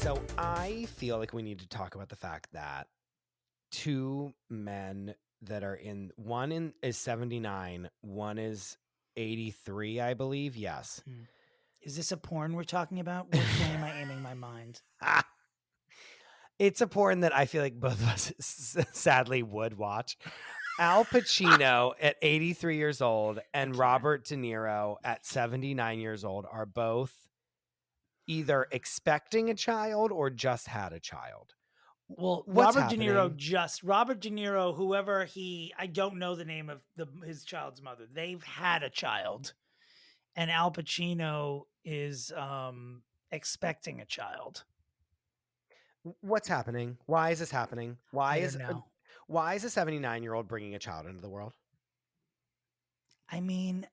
So I feel like we need to talk about the fact that two men that are is 79, one is 83, I believe. Yes. Is this a porn we're talking about? Which way am I aiming my mind? It's a porn that I feel like both of us sadly would watch. Al Pacino at 83 years old and Robert De Niro at 79 years old are both either expecting a child or just had a child. Well, What's Robert De happening? Niro, whoever I don't know the name of his child's mother. They've had a child, and Al Pacino is expecting a child. What's happening? Why is this happening? I don't know. Why is a 79-year-old bringing a child into the world? I mean,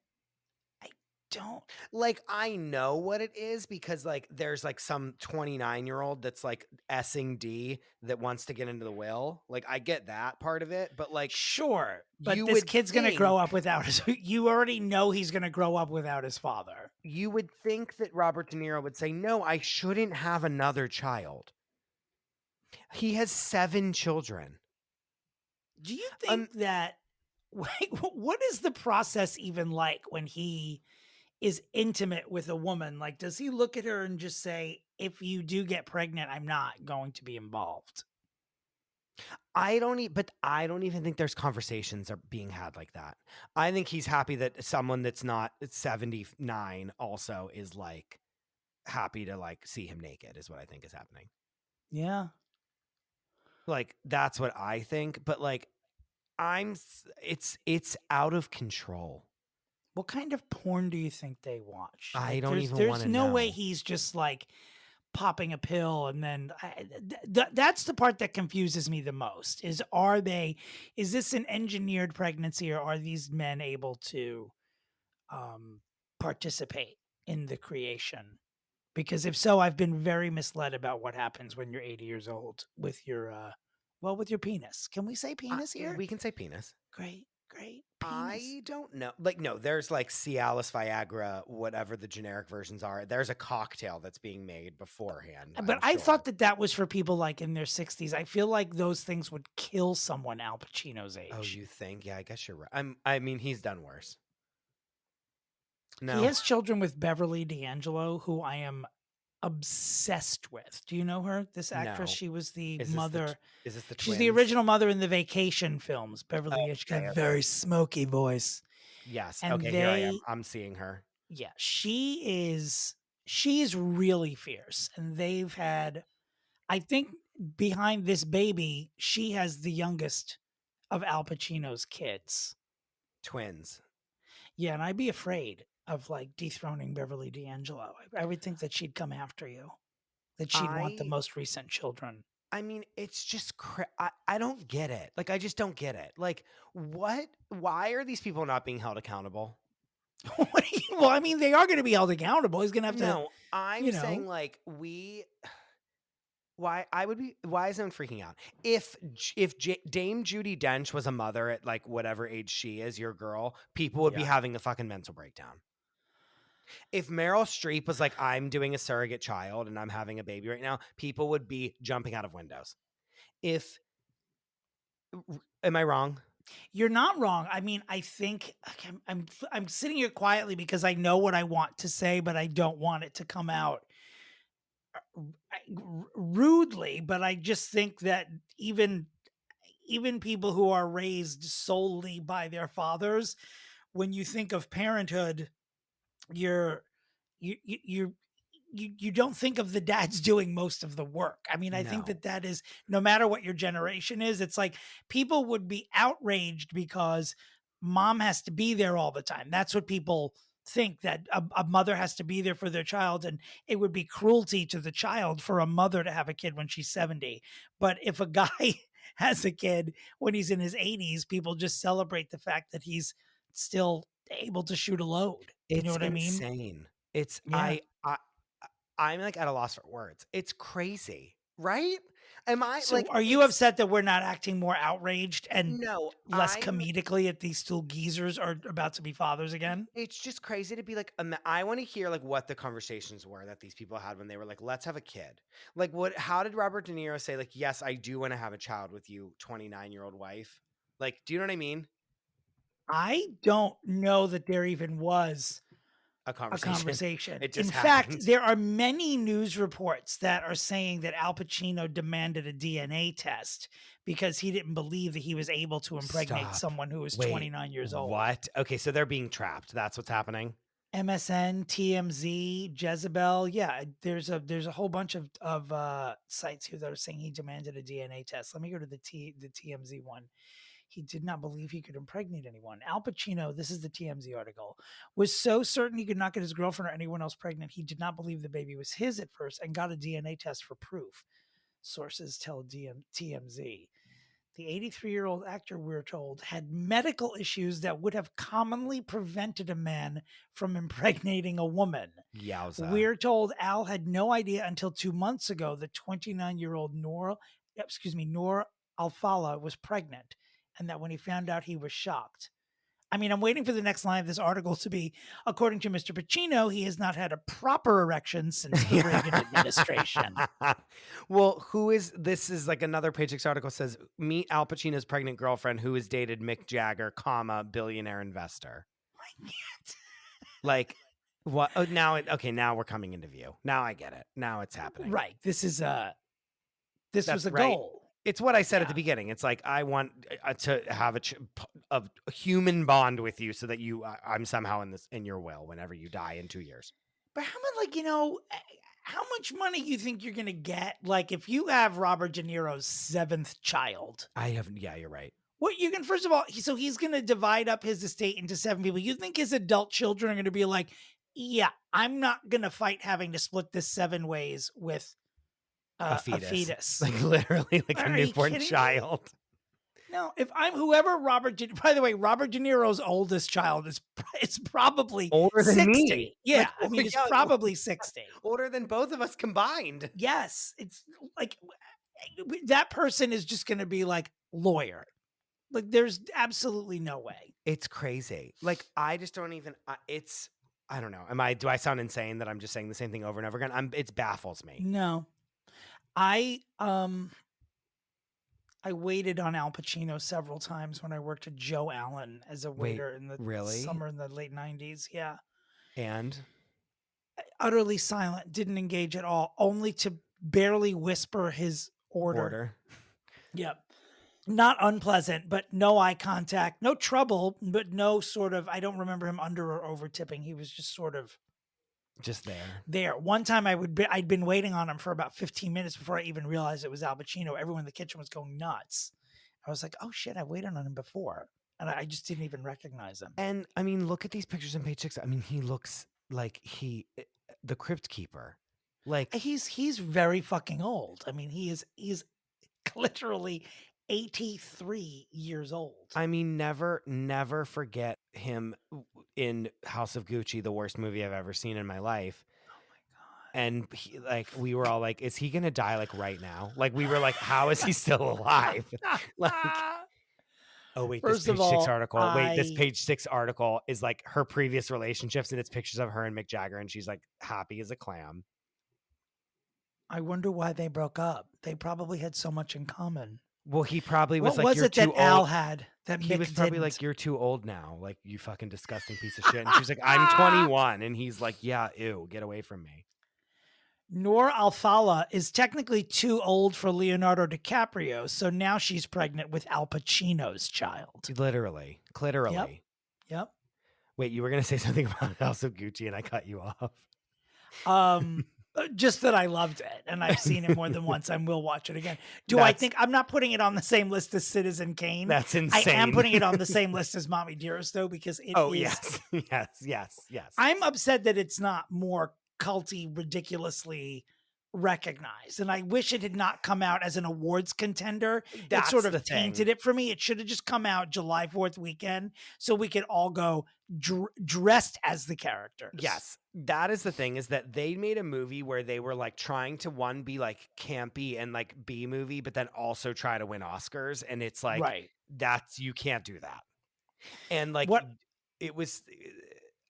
I don't like. I know what it is because like there's like some 29-year-old that's like S-ing D that wants to get into the will. Like I get that part of it, but like sure. But you this would kid's gonna grow think- up without his. You already know he's gonna grow up without his father. You would think that Robert De Niro would say, "No, I shouldn't have another child." He has 7 children. Do you think that? What is the process even like when he is intimate with a woman? Like, does he look at her and just say, if you do get pregnant, I'm not going to be involved? I don't even think there's conversations are being had like that. I think he's happy that someone that's not 79 also is like happy to like see him naked is what I think is happening. Yeah. Like that's what I think, but like it's out of control. What kind of porn do you think they watch? I Like, don't even there's wanna no way know. he's just like popping a pill and then that's the part that confuses me the most is this an engineered pregnancy, or are these men able to participate in the creation? Because if so, I've been very misled about what happens when you're 80 years old with your with your penis. Can we say penis here? We can say penis. Great. Penis. I don't know. Like, no, there's like Cialis, Viagra, whatever the generic versions are. There's a cocktail that's being made beforehand. But I thought that was for people like in their 60s. I feel like those things would kill someone Al Pacino's age. Oh, you think? Yeah, I guess you're right. I mean, he's done worse. No. He has children with Beverly D'Angelo, who I am obsessed with. Do you know her? This actress, No. she was the Is mother. This the She's the original mother in the Vacation films. Beverly, she's got a very smoky voice. Yes. And okay, here I am. I'm seeing her. Yeah, she's really fierce. And they've had, I think behind this baby, she has the youngest of Al Pacino's kids. Twins. Yeah, and I'd be afraid of like dethroning Beverly D'Angelo. I would think that she'd come after you, that she'd want the most recent children. I mean, it's just I don't get it. Like, I just don't get it. Like, why are these people not being held accountable? Well, I mean, they are going to be held accountable. He's going to have to. No, I'm saying like why is everyone freaking out? If Dame Judi Dench was a mother at like whatever age she is, your girl, people would be having a fucking mental breakdown. If Meryl Streep was like, I'm doing a surrogate child and I'm having a baby right now, people would be jumping out of windows. Am I wrong? You're not wrong. I mean, I think I'm sitting here quietly because I know what I want to say, but I don't want it to come out rudely. But I just think that even people who are raised solely by their fathers, when you think of parenthood, you don't think of the dads doing most of the work. I mean, I think that is, no matter what your generation is, it's like people would be outraged because mom has to be there all the time. That's what people think, that a mother has to be there for their child, and it would be cruelty to the child for a mother to have a kid when she's 70. But if a guy has a kid when he's in his 80s, people just celebrate the fact that he's still able to shoot a load. You know what I mean? Insane. I'm like at a loss for words. It's crazy, right? Am I So like, are you upset that we're not acting more outraged and no, less comedically at these two geezers are about to be fathers again? it's just crazy to be like, I want to hear like what the conversations were that these people had when they were like, let's have a kid. Like, how did Robert De Niro say, like, yes, I do want to have a child with you, 29-year-old wife? Like, do you know what I mean? I don't know that there even was A a conversation. conversation. It In just fact, happened. there are many news reports that are saying that Al Pacino demanded a DNA test because he didn't believe that he was able to impregnate Stop. someone who was Wait, 29 years old. what? Okay, so they're being trapped. That's what's happening. MSN, TMZ, Jezebel. Yeah, there's a whole bunch of sites here that are saying he demanded a DNA test. Let me go to the TMZ one. He did not believe he could impregnate anyone. Al Pacino, this is the TMZ article, was so certain he could not get his girlfriend or anyone else pregnant, he did not believe the baby was his at first and got a DNA test for proof. Sources tell TMZ. The 83-year-old actor, we're told, had medical issues that would have commonly prevented a man from impregnating a woman. Yowza. We're told Al had no idea until 2 months ago that 29-year-old Noor Al-Fala was pregnant, and that when he found out, he was shocked. I mean, I'm waiting for the next line of this article to be, according to Mr. Pacino, he has not had a proper erection since the Reagan administration. Well, this is like another Page Six article says, meet Al Pacino's pregnant girlfriend who has dated Mick Jagger, billionaire investor. I can't. Like, what? Oh, now we're coming into view. Now I get it. Now it's happening. Right. This was a right. goal. It's what I said at the beginning. It's like, I want to have a human bond with you so that I'm somehow in your will whenever you die in 2 years. But how much, how much money you think you're going to get? Like, if you have Robert De Niro's 7th child. Yeah, you're right. What you can, first of all, so he's going to divide up his estate into 7 people. You think his adult children are going to be like, yeah, I'm not going to fight having to split this 7 ways with a fetus. Like literally like a newborn child. No, if I'm whoever by the way, Robert De Niro's oldest child is probably older than 60. Me. Yeah, I mean, it's probably 60. Older than both of us combined. Yes, it's like that person is just going to be like lawyer. Like, there's absolutely no way. It's crazy. Like, I just don't even. I don't know. Do I sound insane that I'm just saying the same thing over and over again? It baffles me. No. I waited on Al Pacino several times when I worked at Joe Allen as a waiter in the summer in the late 90s. Yeah. And? Utterly silent, didn't engage at all, only to barely whisper his order. Yep. Not unpleasant, but no eye contact, no trouble, but no sort of, I don't remember him under or over tipping. He was just sort of just there. One time I'd been waiting on him for about 15 minutes before I even realized it was Al Pacino. Everyone in the kitchen was going nuts. I was like, oh shit, I waited on him before. And I just didn't even recognize him. And I mean, look at these pictures on Page Six. I mean, he looks like the Crypt Keeper. Like, he's very fucking old. I mean, he's literally 83 years old. I mean, never forget him in House of Gucci, the worst movie I've ever seen in my life. Oh my God. And we were all like, is he going to die like right now? Like, we were like, how is he still alive? Like, oh wait, this Page Six article. This Page Six article is like her previous relationships, and it's pictures of her and Mick Jagger, and she's like happy as a clam. I wonder why they broke up. They probably had so much in common. Well, he probably was what like, was it that Al had that he Mick was probably didn't? Like, you're too old now, like, you fucking disgusting piece of shit. And she's like, I'm 21, and he's like, yeah, ew, get away from me. Noor Al-Fala is technically too old for Leonardo DiCaprio, so now she's pregnant with Al Pacino's child. Literally. Yep. Wait, you were gonna say something about House of Gucci, and I cut you off. Just that I loved it, and I've seen it more than once. I will watch it again. I think I'm not putting it on the same list as Citizen Kane? That's insane. I am putting it on the same list as Mommy Dearest, though, because it is. Yes. I'm upset that it's not more culty, ridiculously recognized. And I wish it had not come out as an awards contender. It That's sort the of tainted thing. it for me. It should have just come out July 4th weekend so we could all go dressed as the characters. Yes, that is the thing, is that they made a movie where they were like trying to be like campy and like B movie, but then also try to win Oscars. And it's like, Right. you can't do that. And like, it was,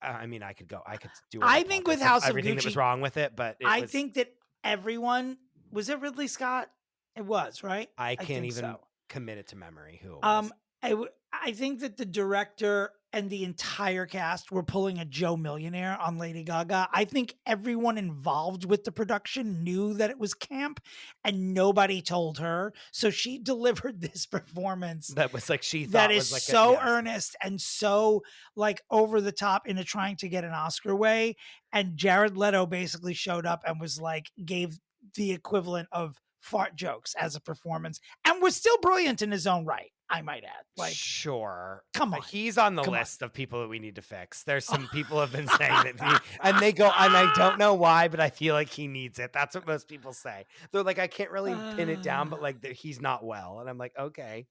I mean, I could do a I think with House of everything Gucci, that was wrong with it, but I think that everyone, was it Ridley Scott? It was, right? I can't even so. commit it to memory who it was. I think that the director and the entire cast were pulling a Joe Millionaire on Lady Gaga. I think everyone involved with the production knew that it was camp and nobody told her. So she delivered this performance that was like, that is like so earnest and so like over the top into trying to get an Oscar way. And Jared Leto basically showed up and was like, gave the equivalent of fart jokes as a performance and was still brilliant in his own right, I might add. Like, sure, come on, he's on the list of people that we need to fix. There's some people have been saying that and they go, and I don't know why, but I feel like he needs it. That's what most people say. They're like, I can't really pin it down, but like he's not well. And I'm like, okay.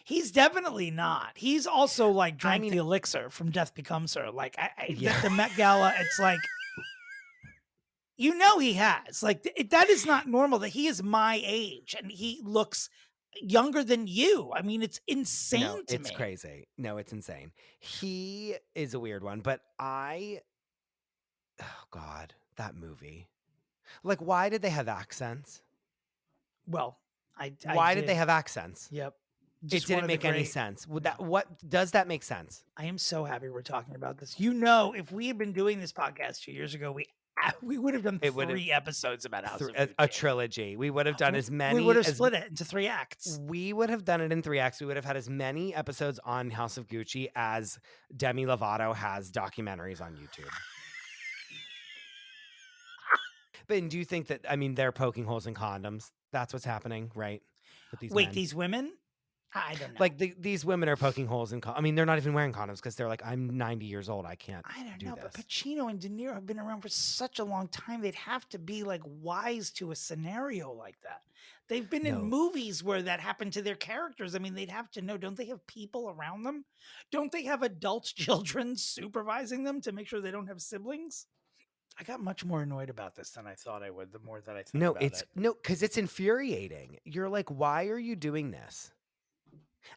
He's definitely not. He's also like drank the elixir from Death Becomes Her. Like the Met Gala, it's like, you know, he has like that is not normal that he is my age and he looks younger than you. I mean, it's insane to me. It's crazy. No, it's insane. He is a weird one, but oh God, that movie. Like, why did they have accents? Well, why did they have accents? Yep. It didn't make any sense. What does that make sense? I am so happy we're talking about this. You know, if we had been doing this podcast 2 years ago, we would have done 3 episodes about House of Gucci. A trilogy. We would have done as many. We would have split it into 3 acts. We would have done it in 3 acts. We would have had as many episodes on House of Gucci as Demi Lovato has documentaries on YouTube. But do you think that, I mean, they're poking holes in condoms? That's what's happening, right? With these men. These women? I don't know. Like these women are poking holes in I mean, they're not even wearing condoms because they're like, I'm 90 years old. I don't know, but Pacino and De Niro have been around for such a long time. They'd have to be like wise to a scenario like that. They've been in movies where that happened to their characters. I mean, they'd have to know. Don't they have people around them? Don't they have adult children supervising them to make sure they don't have siblings? I got much more annoyed about this than I thought I would. The more that I thought about it. No, because it's infuriating. You're like, why are you doing this?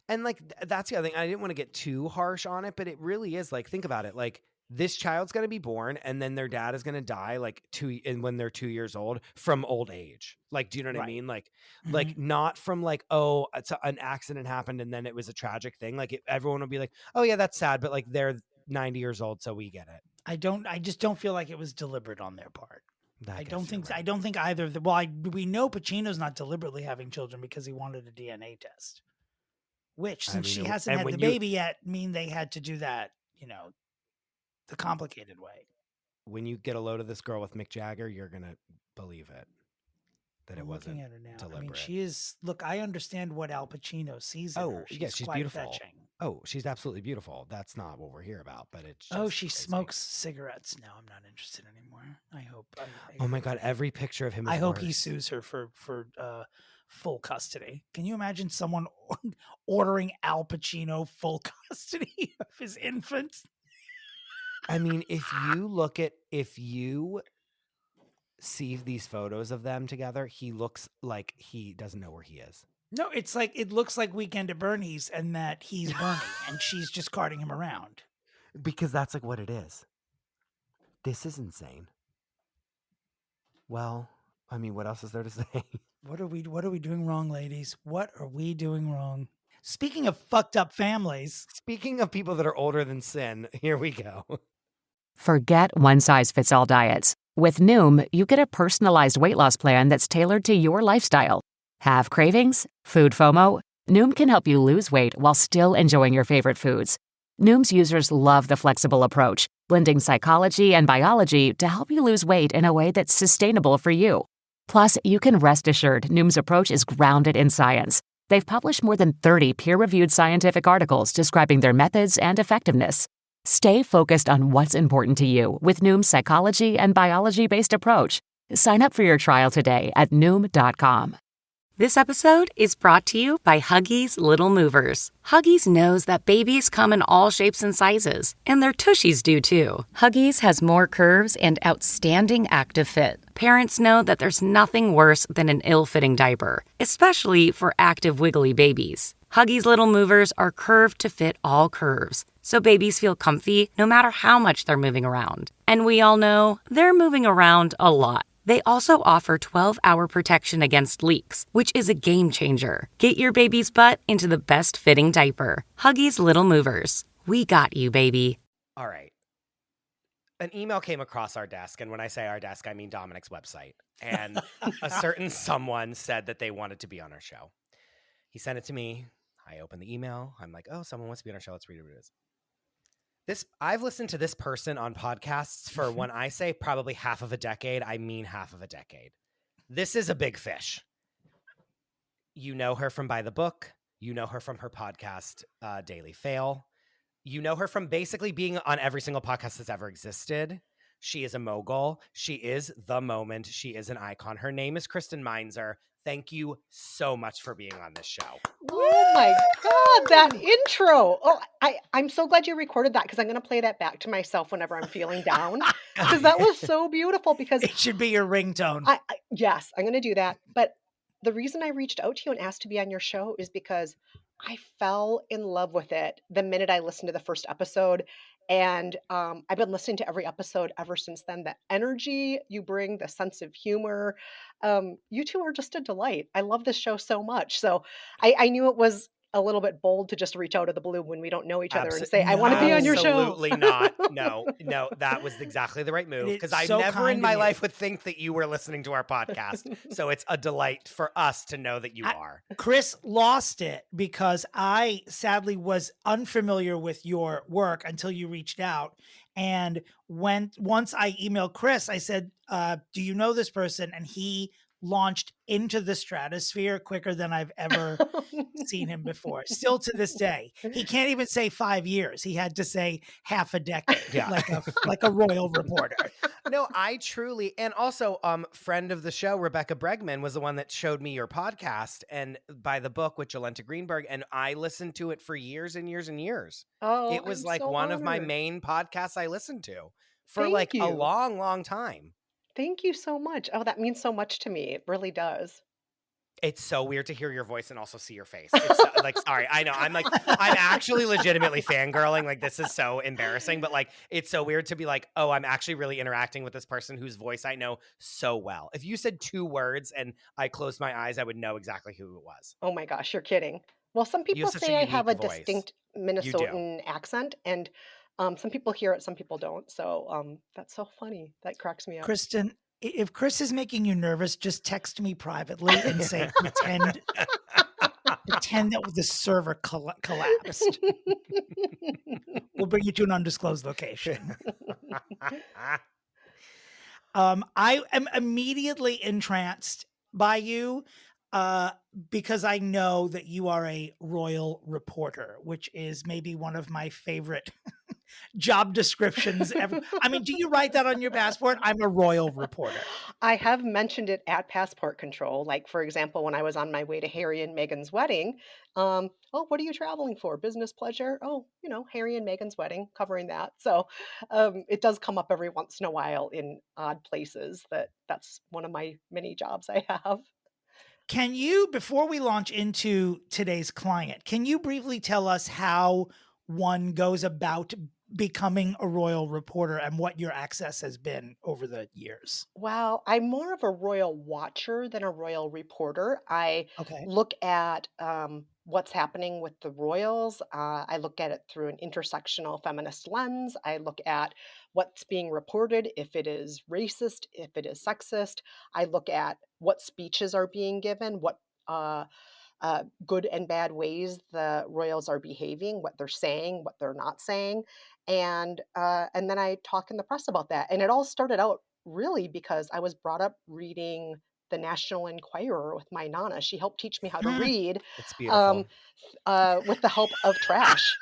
And like, that's the other thing. I didn't want to get too harsh on it, but it really is like, think about it. Like, this child's going to be born and then their dad is going to die like when they're 2 years old from old age. Like, do you know what I mean? Like, like not from like, oh, an accident happened and then it was a tragic thing. Like everyone will be like, oh yeah, that's sad. But like, they're 90 years old. So we get it. I just don't feel like it was deliberate on their part. I don't think either. We know Pacino's not deliberately having children because he wanted a DNA test. Which, since she hasn't had the baby yet, mean they had to do that, you know, the complicated way. When you get a load of this girl with Mick Jagger, you're going to believe it. That it wasn't looking at her now. Deliberate. I mean, she is, look, I understand what Al Pacino sees in her. She's quite beautiful. Fetching. Oh, she's absolutely beautiful. That's not what we're here about, but it's just she crazy. Smokes cigarettes. No, I'm not interested anymore. I hope. Oh my God, every picture of him is I hope he sues her for full custody. Can you imagine someone ordering Al Pacino full custody of his infant? I mean, if you see these photos of them together, he looks like he doesn't know where he is. No, it's like, it looks like Weekend at Bernie's and that he's Bernie and she's just carting him around. Because that's like what it is. This is insane. Well, I mean, what else is there to say? What are we doing wrong, ladies? What are we doing wrong? Speaking of fucked up families. Speaking of people that are older than sin, here we go. Forget one-size-fits-all diets. With Noom, you get a personalized weight loss plan that's tailored to your lifestyle. Have cravings? Food FOMO? Noom can help you lose weight while still enjoying your favorite foods. Noom's users love the flexible approach, blending psychology and biology to help you lose weight in a way that's sustainable for you. Plus, you can rest assured Noom's approach is grounded in science. They've published more than 30 peer-reviewed scientific articles describing their methods and effectiveness. Stay focused on what's important to you with Noom's psychology and biology-based approach. Sign up for your trial today at Noom.com. This episode is brought to you by Huggies Little Movers. Huggies knows that babies come in all shapes and sizes, and their tushies do too. Huggies has more curves and outstanding active fit. Parents know that there's nothing worse than an ill-fitting diaper, especially for active, wiggly babies. Huggies Little Movers are curved to fit all curves, so babies feel comfy no matter how much they're moving around. And we all know they're moving around a lot. They also offer 12-hour protection against leaks, which is a game changer. Get your baby's butt into the best fitting diaper. Huggies Little Movers. We got you, baby. All right. An email came across our desk, and when I say our desk, I mean Dominick's website. And a certain someone said that they wanted to be on our show. He sent it to me. I opened the email. I'm like, oh, someone wants to be on our show. Let's read what it is. I've listened to this person on podcasts for, when I say probably half of a decade, I mean half of a decade. This is a big fish. You know her from By the Book. You know her from her podcast, Daily Fail. You know her from basically being on every single podcast that's ever existed. She is a mogul. She is the moment. She is an icon. Her name is Kristen Meinzer. Thank you so much for being on this show. Oh my God, that intro. Oh, I'm so glad you recorded that, because I'm going to play that back to myself whenever I'm feeling down, because that was so beautiful. Because It should be your ringtone. yes, I'm going to do that. But the reason I reached out to you and asked to be on your show is because I fell in love with it the minute I listened to the first episode. And I've been listening to every episode ever since then. The energy you bring, the sense of humor, you two are just a delight. I love this show so much. So I knew it was a little bit bold to just reach out of the blue when we don't know each other and say, I want to be on your show. Absolutely not. No, that was exactly the right move, because I never in my life would think that you were listening to our podcast. So it's a delight for us to know that you are. Chris lost it because I sadly was unfamiliar with your work until you reached out. And once I emailed Chris, I said, do you know this person? And he launched into the stratosphere quicker than I've ever seen him before. Still to this day, he can't even say 5 years. He had to say half a decade, like a royal reporter. No, I truly, and also, friend of the show, Rebecca Bregman, was the one that showed me your podcast and By the Book with Jolenta Greenberg, and I listened to it for years and years and years. Oh, it was I'm like so one of my honored. main podcasts I listened to for Thank like a you. long, long time. Thank you so much. Oh, that means so much to me. It really does. It's so weird to hear your voice and also see your face. It's so, like, sorry, I know. I'm actually legitimately fangirling. Like, this is so embarrassing, but like, it's so weird to be like, oh, I'm actually really interacting with this person whose voice I know so well. If you said 2 words and I closed my eyes, I would know exactly who it was. Oh my gosh, you're kidding. Well, some You people have such say a I have a unique voice. distinct You do. Minnesotan accent, and some people hear it, some people don't. So that's so funny. That cracks me up. Kristen, if Chris is making you nervous, just text me privately and say, pretend that the server collapsed. We'll bring you to an undisclosed location. I am immediately entranced by you because I know that you are a royal reporter, which is maybe one of my favorite job descriptions ever. I mean, do you write that on your passport? I'm a royal reporter. I have mentioned it at passport control. Like, for example, when I was on my way to Harry and Meghan's wedding, oh, what are you traveling for? Business pleasure? Oh, Harry and Meghan's wedding, covering that. So it does come up every once in a while in odd places. That's one of my many jobs I have. Can you, before we launch into today's client, can you briefly tell us how one goes about becoming a royal reporter and what your access has been over the years? Well, I'm more of a royal watcher than a royal reporter. I Okay. look at what's happening with the royals. I look at it through an intersectional feminist lens. I look at what's being reported, if it is racist, if it is sexist. I look at what speeches are being given, what good and bad ways the royals are behaving, what they're saying, what they're not saying, and then I talk in the press about that. And it all started out really because I was brought up reading the National Enquirer with my Nana. She helped teach me how to Mm. read It's beautiful. with the help of trash.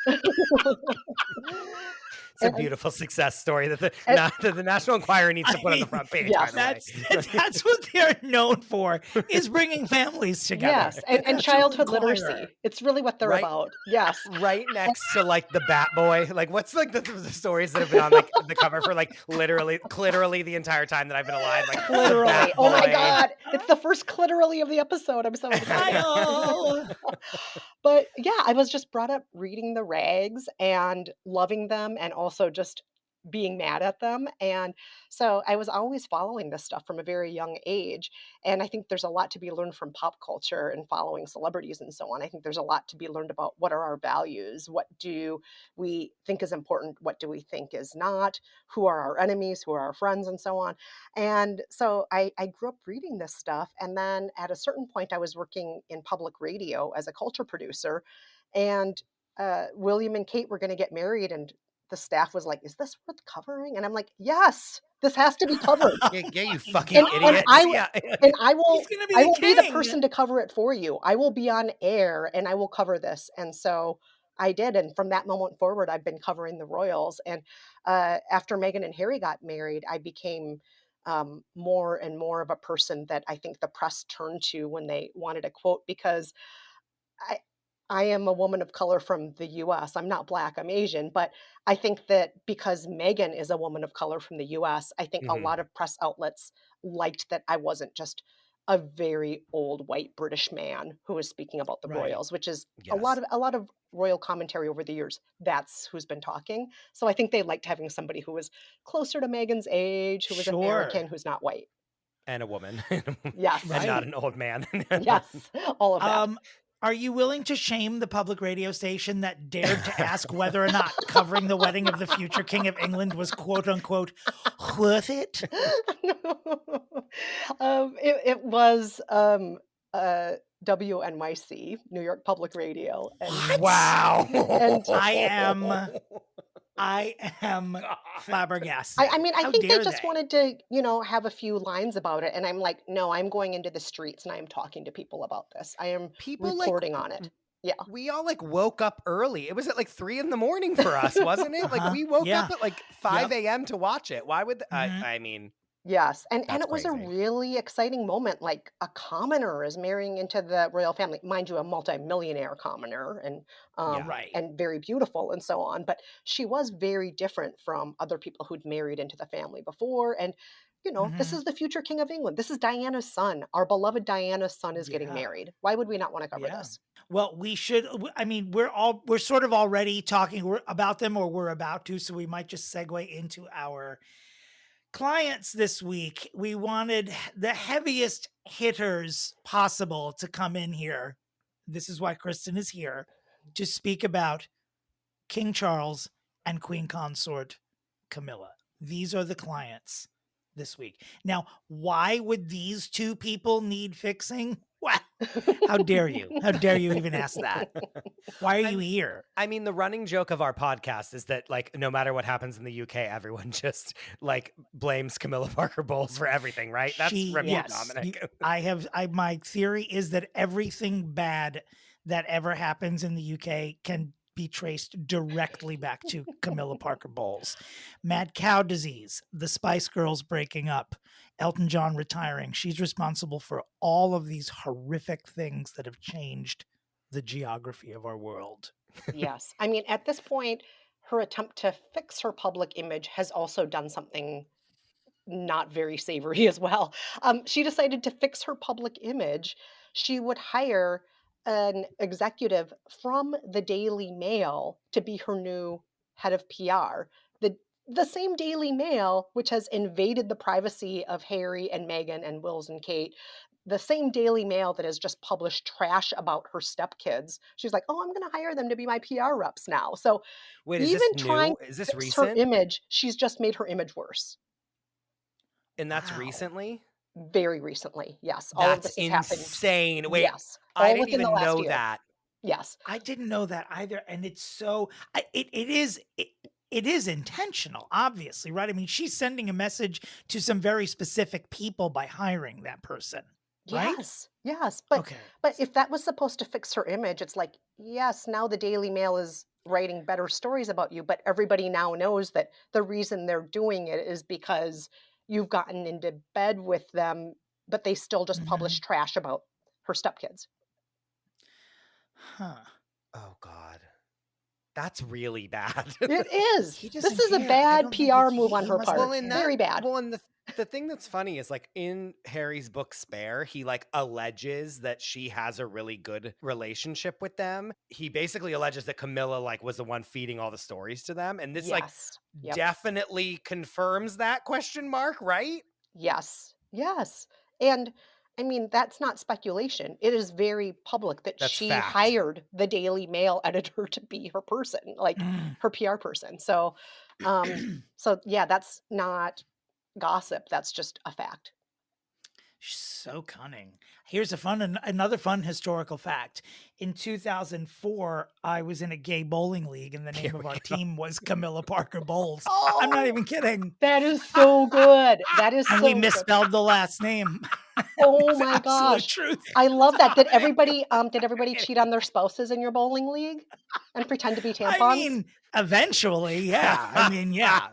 It's a And, beautiful success story that and the National Enquirer needs to I put on the mean, front page, yes. by the way. That's what they're known for, is bringing families together. Yes, The and National childhood Enquirer. literacy. It's really what they're Right. about. Yes. Right next to like the Bat Boy. Like, what's like the stories that have been on like the cover for like literally the entire time that I've been alive? Like the Literally. Bat Oh my Boy. God. It's the first clitorally of the episode. I'm so excited. Hi-oh. But yeah, I was just brought up reading the rags and loving them and also just being mad at them. And so I was always following this stuff from a very young age. And I think there's a lot to be learned from pop culture and following celebrities and so on. I think there's a lot to be learned about what are our values? What do we think is important? What do we think is not? Who are our enemies? Who are our friends? And so on. And so I grew up reading this stuff. And then at a certain point, I was working in public radio as a culture producer. And William and Kate were going to get married. And the staff was like, "Is this worth covering?" And I'm like, "Yes, this has to be covered." Yeah, you fucking And idiots. I Yeah. and I will He's gonna be I the will be the king. person to cover it for you. I will be on air and I will cover this. And so I did. And from that moment forward, I've been covering the royals. And after Meghan and Harry got married, I became more and more of a person that I think the press turned to when they wanted a quote, because I I am a woman of color from the US. I'm not Black, I'm Asian, but I think that because Meghan is a woman of color from the US, I think a Mhm. lot of press outlets liked that I wasn't just a very old white British man who was speaking about the Right. royals, which is a Yes. lot of royal commentary over the years. That's who's been talking. So I think they liked having somebody who was closer to Meghan's age, who was Sure. American, who's not white. And a woman. Yes. And not Right. an old man. Yes. All of that. Are you willing to shame the public radio station that dared to ask whether or not covering the wedding of the future King of England was quote unquote worth it? It was WNYC, New York Public Radio, and What? Wow. And- I am flabbergasted. I mean, I How think they dare just wanted to, have a few lines about it, and I'm like, no, I'm going into the streets and I am talking to people about this. I am People reporting on it. Yeah. We all like woke up early. It was at like 3 a.m. for us, wasn't it? Like we woke Yeah. up at like 5 a.m. to watch it. Why would Mhm. I mean, Yes, and That's it was a crazy. really exciting moment. Like a commoner is marrying into the royal family, mind you, a multimillionaire commoner, and Yeah. Right. and very beautiful and so on. But she was very different from other people who'd married into the family before. And this Mhm. is the future King of England. This is Diana's son. Our beloved Diana's son is getting Yeah. married. Why would we not want to cover Yeah. this? Well, we should. I mean, we're sort of already talking about them, or we're about to, so we might just segue into our clients this week. We wanted the heaviest hitters possible to come in here. This is why Kristen is here, to speak about King Charles and Queen Consort Camilla. These are the clients this week. Now, why would these two people need fixing? Wow. How dare you? How dare you even ask that? Why are you here? I mean, the running joke of our podcast is that like no matter what happens in the UK, everyone just like blames Camilla Parker Bowles for everything, right? That's from you, Yes. Dominic. My theory is that everything bad that ever happens in the UK can be traced directly back to Camilla Parker Bowles. Mad cow disease, the Spice Girls breaking up, Elton John retiring. She's responsible for all of these horrific things that have changed the geography of our world. Yes. I mean, at this point, her attempt to fix her public image has also done something not very savory as well. She decided to fix her public image. She would hire an executive from the Daily Mail to be her new head of PR. The same Daily Mail, which has invaded the privacy of Harry and Meghan and Wills and Kate, the same Daily Mail that has just published trash about her stepkids. She's like, oh, I'm going to hire them to be my PR reps now. So Wait, is even this trying new? Is to this fix her recent? image, she's just made her image worse. And that's Wow. recently? Very recently, yes. All of That's this has happened. insane. Wait, Yes, I all didn't within the even last know year. that. Yes. I didn't know that either, and it's so it is intentional, obviously, right? I mean, she's sending a message to some very specific people by hiring that person. right? Yes. Okay. But if that was supposed to fix her image, it's like, yes, now the Daily Mail is writing better stories about you, but everybody now knows that the reason they're doing it is because you've gotten into bed with them, but they still just publish trash about her stepkids. Huh. Oh God. That's really bad. It is. He This doesn't is a care. I bad don't think PR he move on he her must part. not care. Very bad. Well, and the thing that's funny is like in Harry's book Spare, he like alleges that she has a really good relationship with them. He basically alleges that Camilla like was the one feeding all the stories to them, and this like Yes. Yep. definitely confirms that question mark, right? Yes. And I mean, that's not speculation. It is very public that That's she fact. hired the Daily Mail editor to be her person, like her PR person. So, so yeah, that's not gossip. That's just a fact. She's so cunning. Here's another fun historical fact. In 2004, I was in a gay bowling league, and the name of our team was Camilla Parker Bowls. I'm not even kidding. That is so good. That is And so we good. misspelled the last name. Oh It's my absolute gosh. truth. I love that. Did everybody cheat on their spouses in your bowling league and pretend to be tampons? I mean, eventually, yeah. I mean, yeah.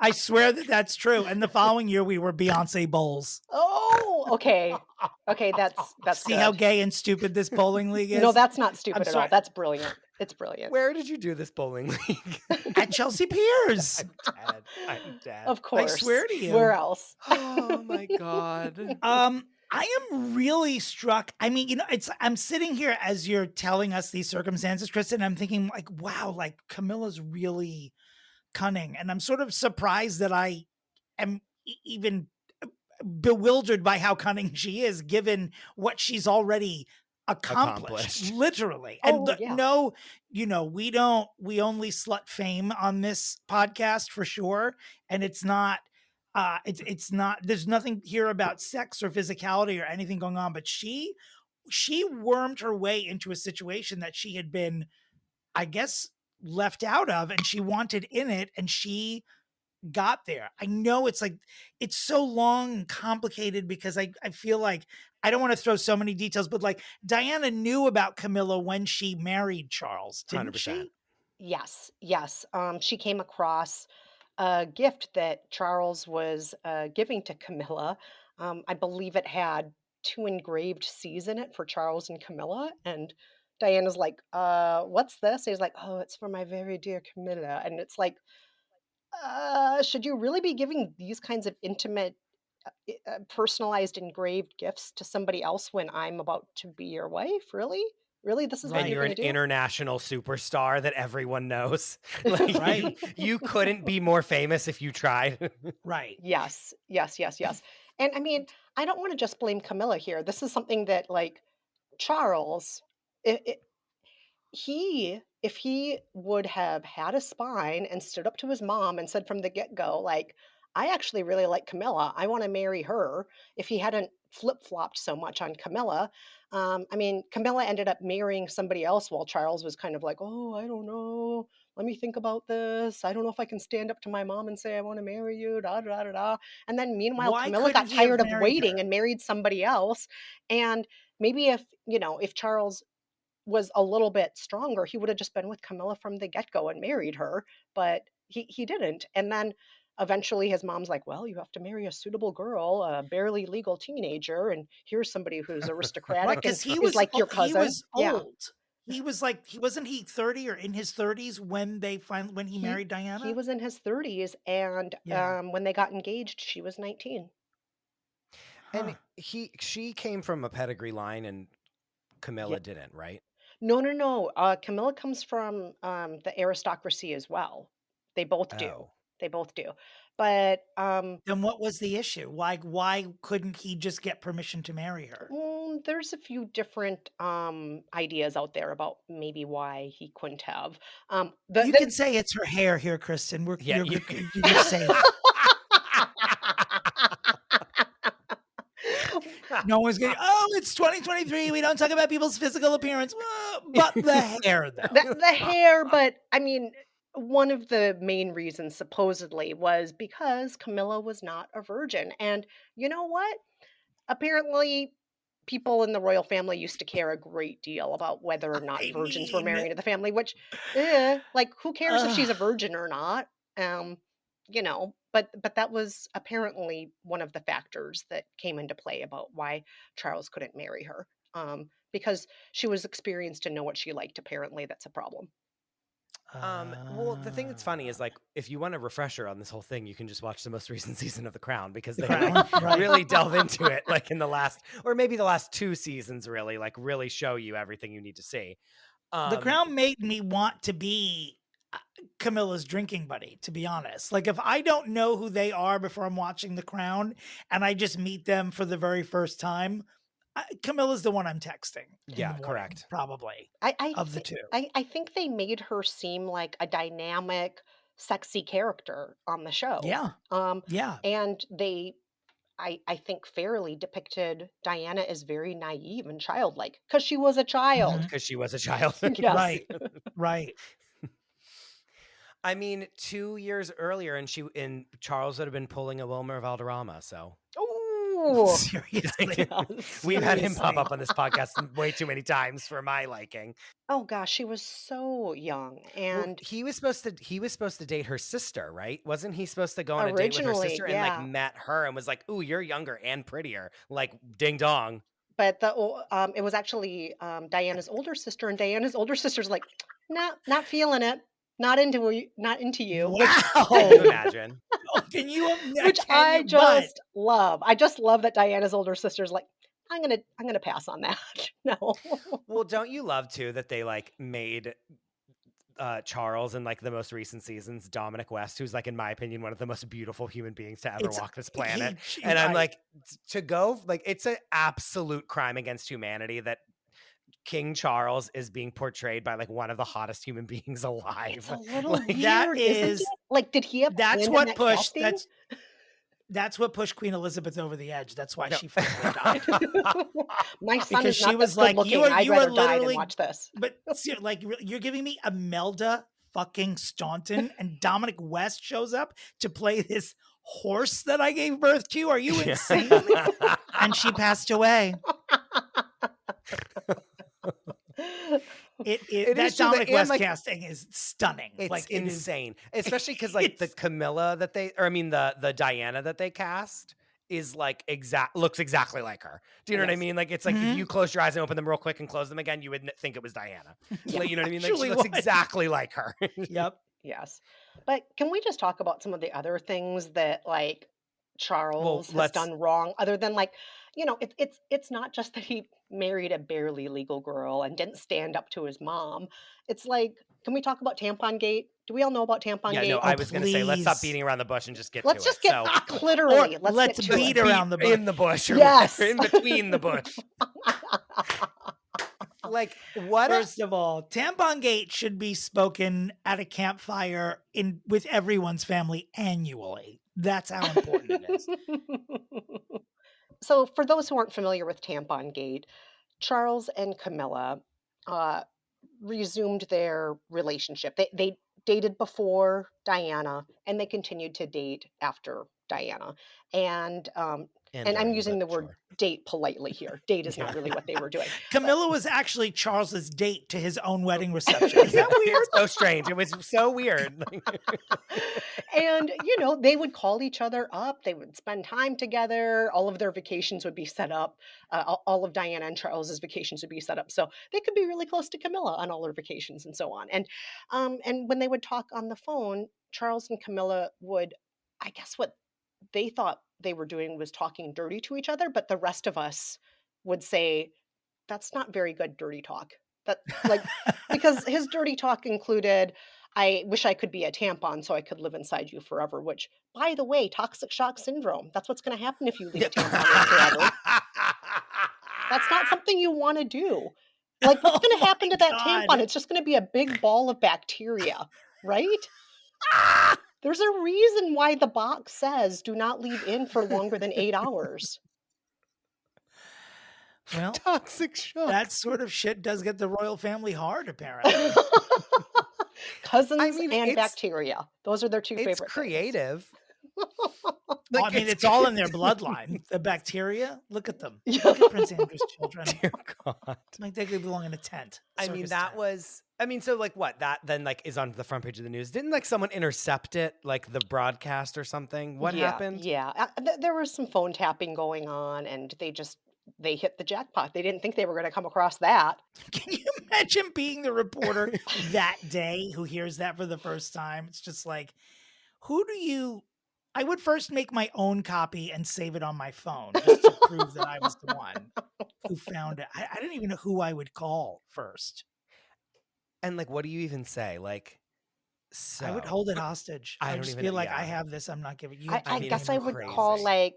I swear that that's true. And the following year, we were Beyonce Bowls. Oh, okay. Okay, that's See good. how gay and stupid this bowling league is? No, that's not stupid at all. That's brilliant. It's brilliant. Where did you do this bowling league? At Chelsea Piers. I'm dead. Of course. I swear to you. Where else? Oh my God. I am really struck. I mean, you know, I'm sitting here as you're telling us these circumstances, Kristen. I'm thinking like, wow, like Camilla's really cunning. And I'm sort of surprised that I am even bewildered by how cunning she is, given what she's already accomplished. Literally. And no, you know, we only slut fame on this podcast for sure. And it's not, there's nothing here about sex or physicality or anything going on, but she wormed her way into a situation that she had been, I guess, left out of, and she wanted in it, and she got there. I know it's like, it's so long and complicated because I feel like, I don't want to throw so many details, but like Diana knew about Camilla when she married Charles, didn't 100%. She? Yes. She came across a gift that Charles was giving to Camilla. I believe it had 2 engraved C's in it for Charles and Camilla. And Diana's like, what's this? He's like, oh, it's for my very dear Camilla. And it's like, should you really be giving these kinds of intimate, personalized engraved gifts to somebody else when I'm about to be your wife? Really? This is what you're an do? International superstar that everyone knows. Like, right. You couldn't be more famous if you tried. Right. Yes. And I mean, I don't want to just blame Camilla here. This is something that, like, Charles, if he would have had a spine and stood up to his mom and said from the get-go, like, I actually really like Camilla, I want to marry her, if he hadn't flip-flopped so much on Camilla. I mean, Camilla ended up marrying somebody else while Charles was kind of like, oh, I don't know, let me think about this, I don't know if I can stand up to my mom and say I want to marry you, da da da da. And then meanwhile, Camilla got tired of waiting and married somebody else. And maybe if Charles was a little bit stronger, he would have just been with Camilla from the get-go and married her, but he didn't. And then eventually his mom's like, well, you have to marry a suitable girl, a barely legal teenager, and here's somebody who's aristocratic. Because he was like your cousin. He was old. He was like, wasn't he 30 or in his 30s when he married Diana? He was in his 30s, and when they got engaged, she was 19. And she came from a pedigree line, and Camilla didn't, right? No. Camilla comes from the aristocracy as well. They both do. But then what was the issue? Why couldn't he just get permission to marry her? There's a few different ideas out there about maybe why he couldn't have. You can say it's her hair here, Kristen. You're safe. No one's going, oh, it's 2023. We don't talk about people's physical appearance. But the hair, though. The hair, but I mean, one of the main reasons supposedly was because Camilla was not a virgin. And you know what? apparently people in the royal family used to care a great deal about whether or not I virgins were mean, marrying into the family, which, like, who cares if she's a virgin or not? Um, but that was apparently one of the factors that came into play about why Charles couldn't marry her. Because she was experienced to know what she liked. Apparently, that's a problem. Well, the thing that's funny is, like, if you want a refresher on this whole thing, you can just watch the most recent season of The Crown, because they Crown, like, right. really delve into it, like in the last, or maybe the last 2 seasons, really show you everything you need to see. The Crown made me want to be Camilla's drinking buddy, to be honest. Like, if I don't know who they are before I'm watching The Crown and I just meet them for the very first time, Camilla's the one I'm texting. Yeah, morning, correct. Probably. Of the two. I think they made her seem like a dynamic, sexy character on the show. Yeah. Yeah. And they, I think, fairly depicted Diana as very naive and childlike because she was a child. Because she was a child. Yes. Right. Right. I mean, 2 years earlier, and Charles would have been pulling a Wilmer Valderrama. So, Oh, Seriously. we've had him pop up on this podcast way too many times for my liking. oh gosh, she was so young, Well, and he was supposed to date her sister, right? Wasn't he supposed to go on a date with her Originally, sister and yeah. like met her and was like, "Ooh, you're younger and prettier." Like, ding dong. but it was actually Diana's older sister, and Diana's older sister's like, not feeling it, not into you. Wow. Can you imagine? Can you imagine? Which I just love. I just love that Diana's older sister's like, I'm gonna pass on that. No. Well, don't you love too that they like made Charles in like the most recent seasons, Dominic West, who's like, in my opinion, one of the most beautiful human beings to ever walk this planet. And I'm like, to go, like, it's an absolute crime against humanity that King Charles is being portrayed by like one of the hottest human beings alive. It's a little Like, weird, that isn't is- it? Like, did he have That's hand in what that pushed. casting? That's what pushed Queen Elizabeth over the edge. That's why No. she finally died. My son Because is not she was this good like, looking. you are I'd rather die than literally- watch this. But like, you're giving me Imelda fucking Staunton, and Dominic West shows up to play this horse that I gave birth to. Are you insane? And she passed away. It That is true that- Dominic and, West like, casting is stunning. It's like, it is insane, especially because like the Camilla that they, or I mean the Diana that they cast is like looks exactly like her. Do you know what I Yes. mean? Like, it's like, Mhm. if you close your eyes and open them real quick and close them again, you would think it was Diana. Yeah, Like, you know what I mean? Like, she actually looks would. exactly like her. Yep. Yes. But can we just talk about some of the other things that, like, Charles has let's- done wrong, other than, like, it's not just that he married a barely legal girl and didn't stand up to his mom. It's like, can we talk about Tampon Gate? Do we all know about Tampon Yeah, Gate? no, I was going to say, let's stop please. beating around the bush and just get Let's to just it. get literally. Let's get to beat it. around the bush. In the bush, or Yes. in between the bush. Like, what? First of all, Tampon Gate should be spoken at a campfire with everyone's family annually. That's how important it is. So, for those who aren't familiar with Tampon Gate, Charles and Camilla resumed their relationship. They dated before Diana, and they continued to date after Diana. And I'm during, using the but word sure. date politely here. Date is not really what they were doing. Camilla was actually Charles's date to his own wedding reception. Is that weird? It's so strange. It was so weird. And, they would call each other up. They would spend time together. All of their vacations would be set up. All of Diana and Charles's vacations would be set up. So they could be really close to Camilla on all her vacations and so on. And when they would talk on the phone, Charles and Camilla would, I guess what they thought they were doing was talking dirty to each other, but the rest of us would say, that's not very good dirty talk. That, like, because his dirty talk included, I wish I could be a tampon so I could live inside you forever, which, by the way, toxic shock syndrome. That's what's going to happen if you leave a tampon in forever. That's not something you want to do. Like, what's going to happen to that God. tampon? It's just going to be a big ball of bacteria, right? There's a reason why the box says do not leave in for longer than 8 hours. Well, Toxic shock. that sort of shit does get the royal family hard, apparently. Cousins I mean, and it's- bacteria. Those are their two It's favorite things. creative. Well, I mean, it's all in their bloodline. The bacteria. Look at them. Look at Prince Andrew's children. Dear God. Like they could belong in a tent. I mean, circus that tent. was, I mean, so like what? That then like is on the front page of the news. Didn't like someone intercept it, like the broadcast or something? What happened? Yeah. There was some phone tapping going on, and they hit the jackpot. They didn't think they were going to come across that. Can you imagine being the reporter that day who hears that for the first time? It's just like, I would first make my own copy and save it on my phone just to prove that I was the one who found it. I didn't even know who I would call first. And like, what do you even say? Like, so I would hold it hostage. I I'd don't just even- be like, yeah. I have this. I'm not giving you. I mean, guess it's I would crazy. call like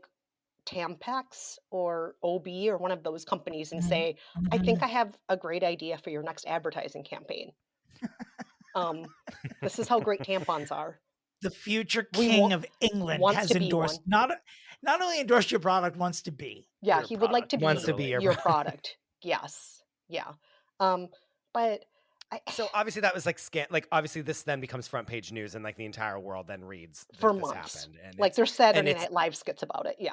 Tampax or OB or one of those companies and say, I think I have a great idea for your next advertising campaign. This is how great tampons are. The future king of England has to be endorsed one. not only endorsed your product, wants to be. Yeah, your he would like product, to be, Wants to be your product. Yes. Yeah. But So obviously that was like like obviously this then becomes front page news and like the entire world then reads that for this months. happened. And Like it's- there's Saturday it's- Night Live skits about it. Yeah.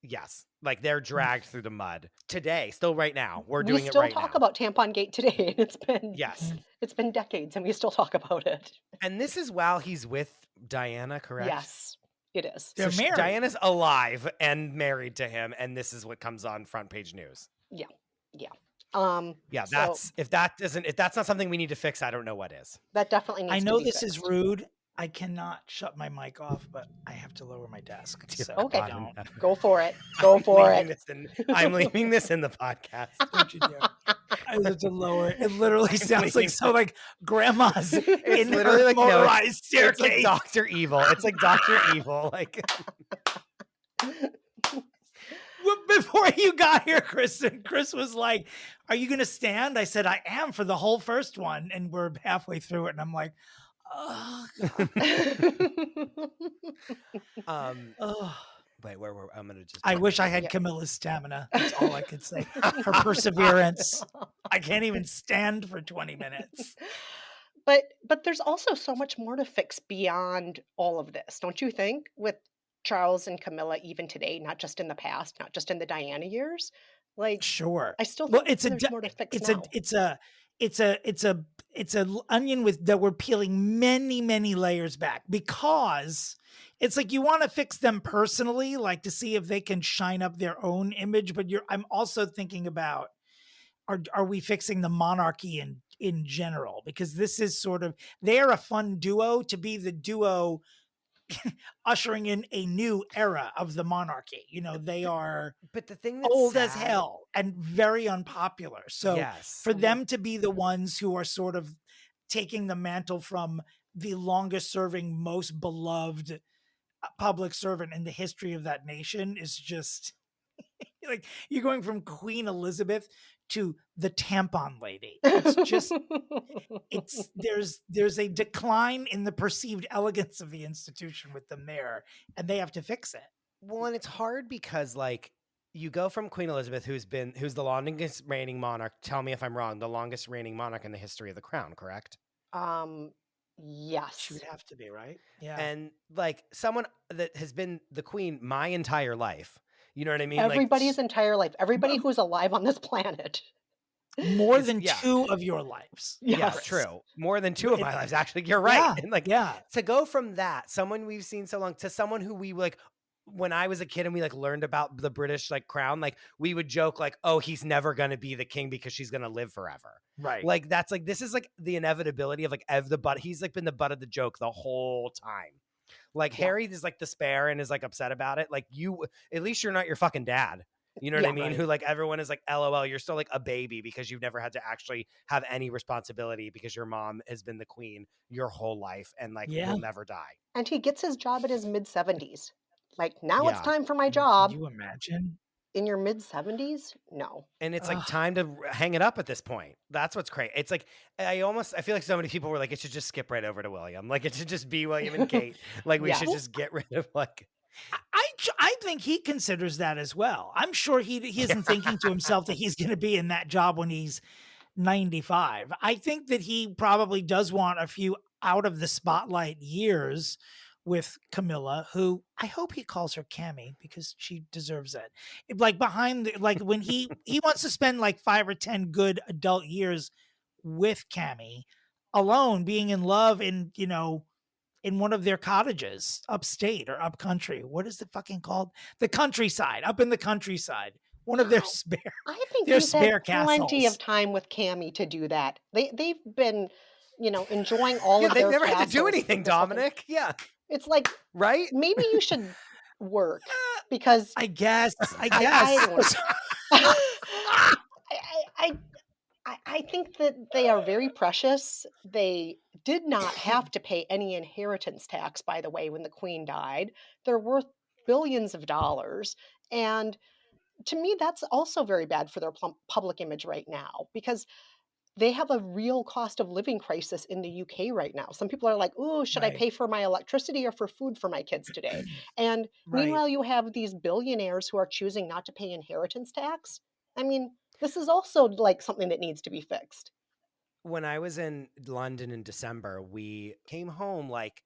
yes, like they're dragged through the mud today, still right now. We're We doing it still right talk now. about Tampon Gate today. And Yes, it's been decades and we still talk about it. and this is while he's with Diana, correct? Yes, it is. They're married. Diana's alive and married to him, and this is what comes on front page news. Yeah. Yeah, So that's if that's not something we need to fix, I don't know what is. that definitely needs I to know be this is fixed. rude. I cannot shut my mic off, but I have to lower my desk. So Okay. I don't. Go for it. Go for it. I'm leaving this in the podcast. Don't you dare. I have to lower it. It literally sounds like so like grandma's in literally her like, no, motorized It's like staircase. Dr. Evil. It's like Dr. Evil. Like Well, before you got here, Chris was like, "Are you going to stand?" I said, "I am for the whole first one," and we're halfway through it, and I'm like, "Oh, God. Oh." wait, where were I'm gonna just I wish I had Camilla's stamina. That's all I could say. Her perseverance. I can't even stand for 20 minutes. But there's also so much more to fix beyond all of this, don't you think? With Charles and Camilla, even today, not just in the past, not just in the Diana years. Like, Sure. I still Well, think it's a there's more to fix it's now. it's a onion with that we're peeling many layers back, because it's like you want to fix them personally, like to see if they can shine up their own image, but I'm also thinking about, are we fixing the monarchy in general? Because this is sort of, they're a fun duo to be the duo ushering in a new era of the monarchy. You know, they are But the thing that's old as sad- hell and very unpopular. So yes. for them to be the ones who are sort of taking the mantle from the longest serving, most beloved public servant in the history of that nation is just like, you're going from Queen Elizabeth to the tampon lady. It's just, there's a decline in the perceived elegance of the institution with them there, and they have to fix it. Well, and it's hard because like you go from Queen Elizabeth, who's the longest reigning monarch. Tell me if I'm wrong. The longest reigning monarch in the history of the crown, correct? Yes. She would have to be, right? Yeah. And like someone that has been the queen my entire life. You know what I mean? Everybody's entire life. Everybody who's alive on this planet. More It's- than yeah. 2 of your lives. Yeah, Yes. true. More than 2 of my lives, actually. You're right. Yeah, And like, yeah. to go from that, someone we've seen so long, to someone who we like, when I was a kid and we like learned about the British like crown, like we would joke like, oh, he's never going to be the king because she's going to live forever. Right. Like that's like, this is like the inevitability of like he's like been the butt of the joke the whole time. Like Yeah. Harry is like despair and is like upset about it. Like at least you're not your fucking dad. You know what I Yeah. mean? Right. Who like everyone is like, LOL, you're still like a baby because you've never had to actually have any responsibility because your mom has been the queen your whole life and like Yeah. will never die. And he gets his job in his mid-70s. Like, now it's Yeah. time for my Can job. you imagine? In your mid-70s? No. And it's Ugh. like time to hang it up at this point. That's what's crazy. It's like I feel like so many people were like, it should just skip right over to William. Like it should just be William and Kate. Like we should Yes. just get rid of like I think he considers that as well. I'm sure he isn't thinking to himself that he's going to be in that job when he's 95. I think that he probably does want a few out of the spotlight years with Camilla, who I hope he calls her Cammy because she deserves it. Like behind, like when he wants to spend like 5 or 10 good adult years with Cammy, alone, being in love in, you know, in one of their cottages upstate or up country. What is it fucking called? The countryside, up in the countryside. One of their No, spare I think their he's spare had plenty of castles. time with Cammy to do that. They've been, enjoying all Yeah, of they've their never had to do castles anything, this whole thing. Dominic. Yeah, It's like right? maybe you should work because I guess. I don't know. I, I I think that they are very precious. They did not have to pay any inheritance tax, by the way, when the queen died. They're worth billions of dollars. And to me, that's also very bad for their public image right now because they have a real cost of living crisis in the UK right now. Some people are like, "Ooh, should I Right. pay for my electricity or for food for my kids today?" And Right. meanwhile, you have these billionaires who are choosing not to pay inheritance tax. I mean, this is also like something that needs to be fixed. When I was in London in December, we came home like,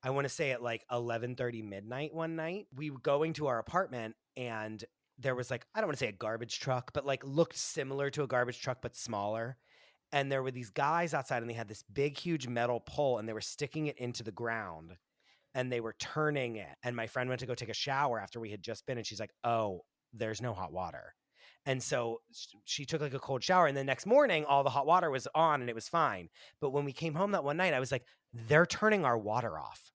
I want to say at like 11:30 midnight one night. We were going to our apartment and there was like, I don't want to say a garbage truck, but like looked similar to a garbage truck, but smaller. And there were these guys outside and they had this big, huge metal pole and they were sticking it into the ground and they were turning it. And my friend went to go take a shower after we had just been. And she's like, oh, there's no hot water. And so she took like a cold shower. And the next morning, all the hot water was on and it was fine. But when we came home that one night, I was like, they're turning our water off.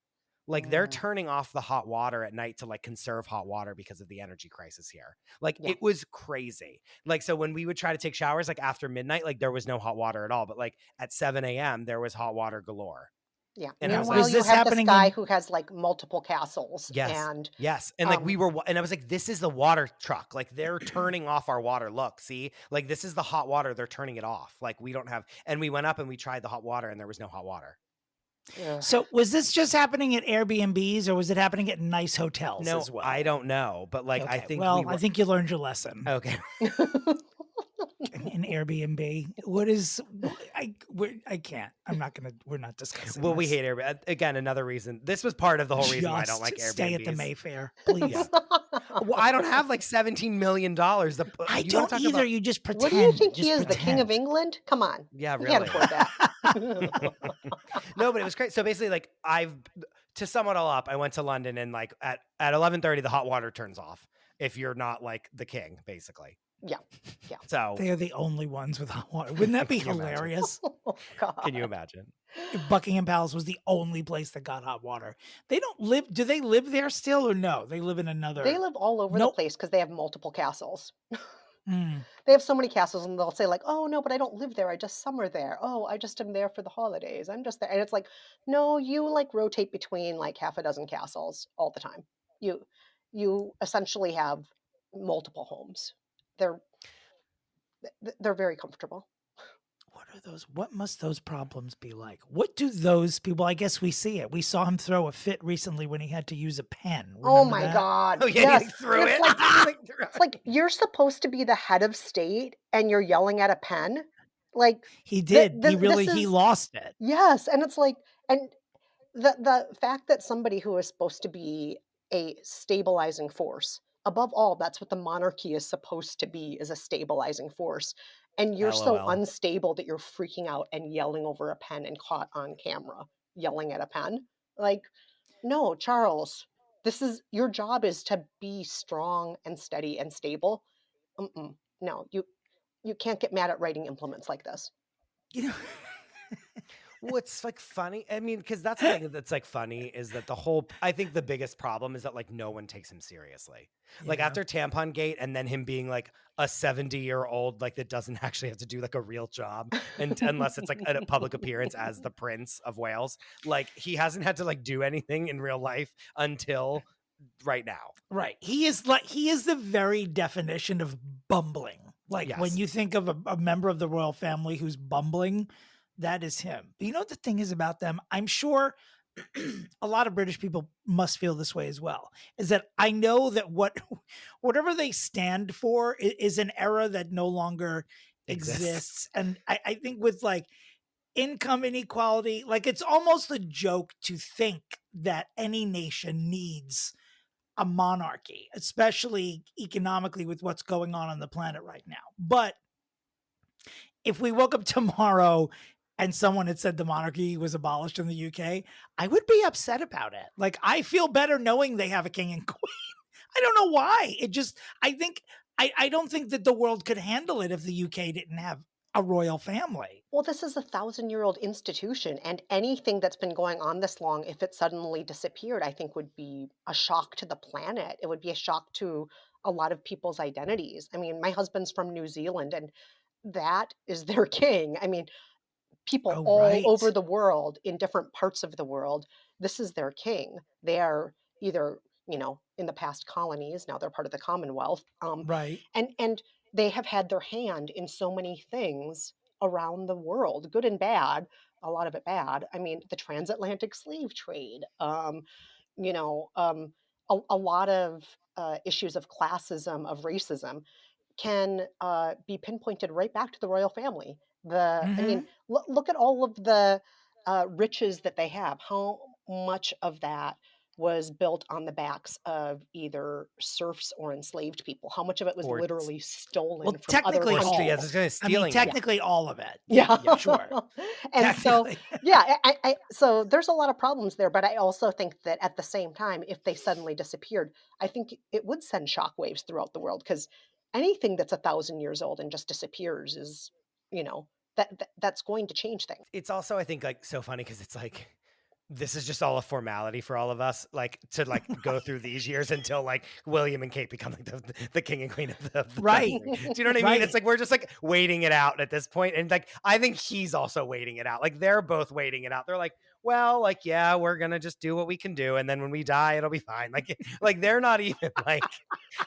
Like they're turning off the hot water at night to like conserve hot water because of the energy crisis here. Like Yeah. it was crazy. Like, so when we would try to take showers, like after midnight, like there was no hot water at all. But like at 7 a.m., there was hot water galore. Yeah. And I was Meanwhile, like, Is you this have this happening guy in- who has like multiple castles. yes, And yes. And like we were, and I was like, this is the water truck. Like they're turning off our water. Look, see, like this is the hot water. They're turning it off. Like we don't have, and we went up and we tried the hot water and there was no hot water. So was this just happening at Airbnbs or was it happening at nice hotels No, as well? I don't know. But like, I Okay, think well, we were, I think you learned your lesson. okay. In Airbnb. What is I can't. I'm not gonna. We're not discussing. Well, we this. hate Airbnb. Again, another reason. This was part of the whole reason why I don't like Just Airbnbs. stay at the Mayfair, please. Well, I don't have like $17 million. I don't either. You just pretend. What do you think he Just is, the king of pretend. England? Come on. Yeah, You can't really. afford that. No, but it was great. So basically, like to sum it all up, I went to London and like at 11:30, the hot water turns off if you're not like the king, basically. Yeah. So They are the only ones with hot water. Wouldn't that be Can you imagine? hilarious? Oh, God. can you imagine? If Buckingham Palace was the only place that got hot water. They don't live. Do they live there still or no? They live in another. They live all over the Nope. place because they have multiple castles. Mm. They have so many castles and they'll say like, oh no, but I don't live there. I just summer there. Oh, I just am there for the holidays. I'm just there. And it's like, no, you like rotate between like half a dozen castles all the time. You essentially have multiple homes. They're very comfortable. What are those? What must those problems be like? What do those people? I guess we see it. We saw him throw a fit recently when he had to use a pen. Oh Remember my that? God. Oh yeah, Yes. he like, threw And it. it's like you're supposed to be the head of state and you're yelling at a pen. Like He did. this He is- lost it. Yes, and it's like, and the fact that somebody who is supposed to be a stabilizing force, above all, that's what the monarchy is supposed to be, is a stabilizing force. And you're so LOL. unstable that you're freaking out and yelling over a pen and caught on camera yelling at a pen. Like, no, Charles, your job is to be strong and steady and stable. No, you can't get mad at writing implements like this. You know. What's like funny? I mean, because that's the thing that's like funny is that I think the biggest problem is that like no one takes him seriously. Like Yeah. after Tampon Gate and then him being like a 70-year-old, like that doesn't actually have to do like a real job and unless it's like a public appearance as the Prince of Wales. Like he hasn't had to like do anything in real life until right now. Right. He is the very definition of bumbling. Like Yes. when you think of a member of the royal family who's bumbling, that is him. But you know what the thing is about them? I'm sure a lot of British people must feel this way as well. Is that I know that whatever they stand for is an era that no longer exists. And I think with like income inequality. Like, it's almost a joke to think that any nation needs a monarchy, especially economically with what's going on the planet right now. But if we woke up tomorrow and someone had said the monarchy was abolished in the UK, I would be upset about it. Like, I feel better knowing they have a king and queen. I don't know why. I don't think that the world could handle it if the UK didn't have a royal family. Well, this is a 1,000-year-old institution, and anything that's been going on this long, if it suddenly disappeared, I think would be a shock to the planet. It would be a shock to a lot of people's identities. I mean, my husband's from New Zealand, and that is their king. I mean, people all over the world, in different parts of the world, this is their king. They are either, in the past colonies, now they're part of the Commonwealth. And they have had their hand in so many things around the world, good and bad, a lot of it bad. I mean, the transatlantic slave trade, a lot of issues of classism, of racism can be pinpointed right back to the royal family. I mean, look at all of the riches that they have. How much of that was built on the backs of either serfs or enslaved people? How much of it was literally stolen from other countries? Technically all of it. Yeah, sure. And so, so there's a lot of problems there, but I also think that at the same time, if they suddenly disappeared, I think it would send shockwaves throughout the world, because anything that's 1,000 years old and just disappears is, that's going to change things. It's also, I think, like, so funny because it's like, this is just all a formality for all of us, like, to like go through these years until like William and Kate become like the king and queen of the right. family. Do you know what I mean? It's like we're just like waiting it out at this point, and like I think he's also waiting it out. Like they're both waiting it out. They're like, well, like yeah, we're gonna just do what we can do, and then when we die, it'll be fine. Like they're not even like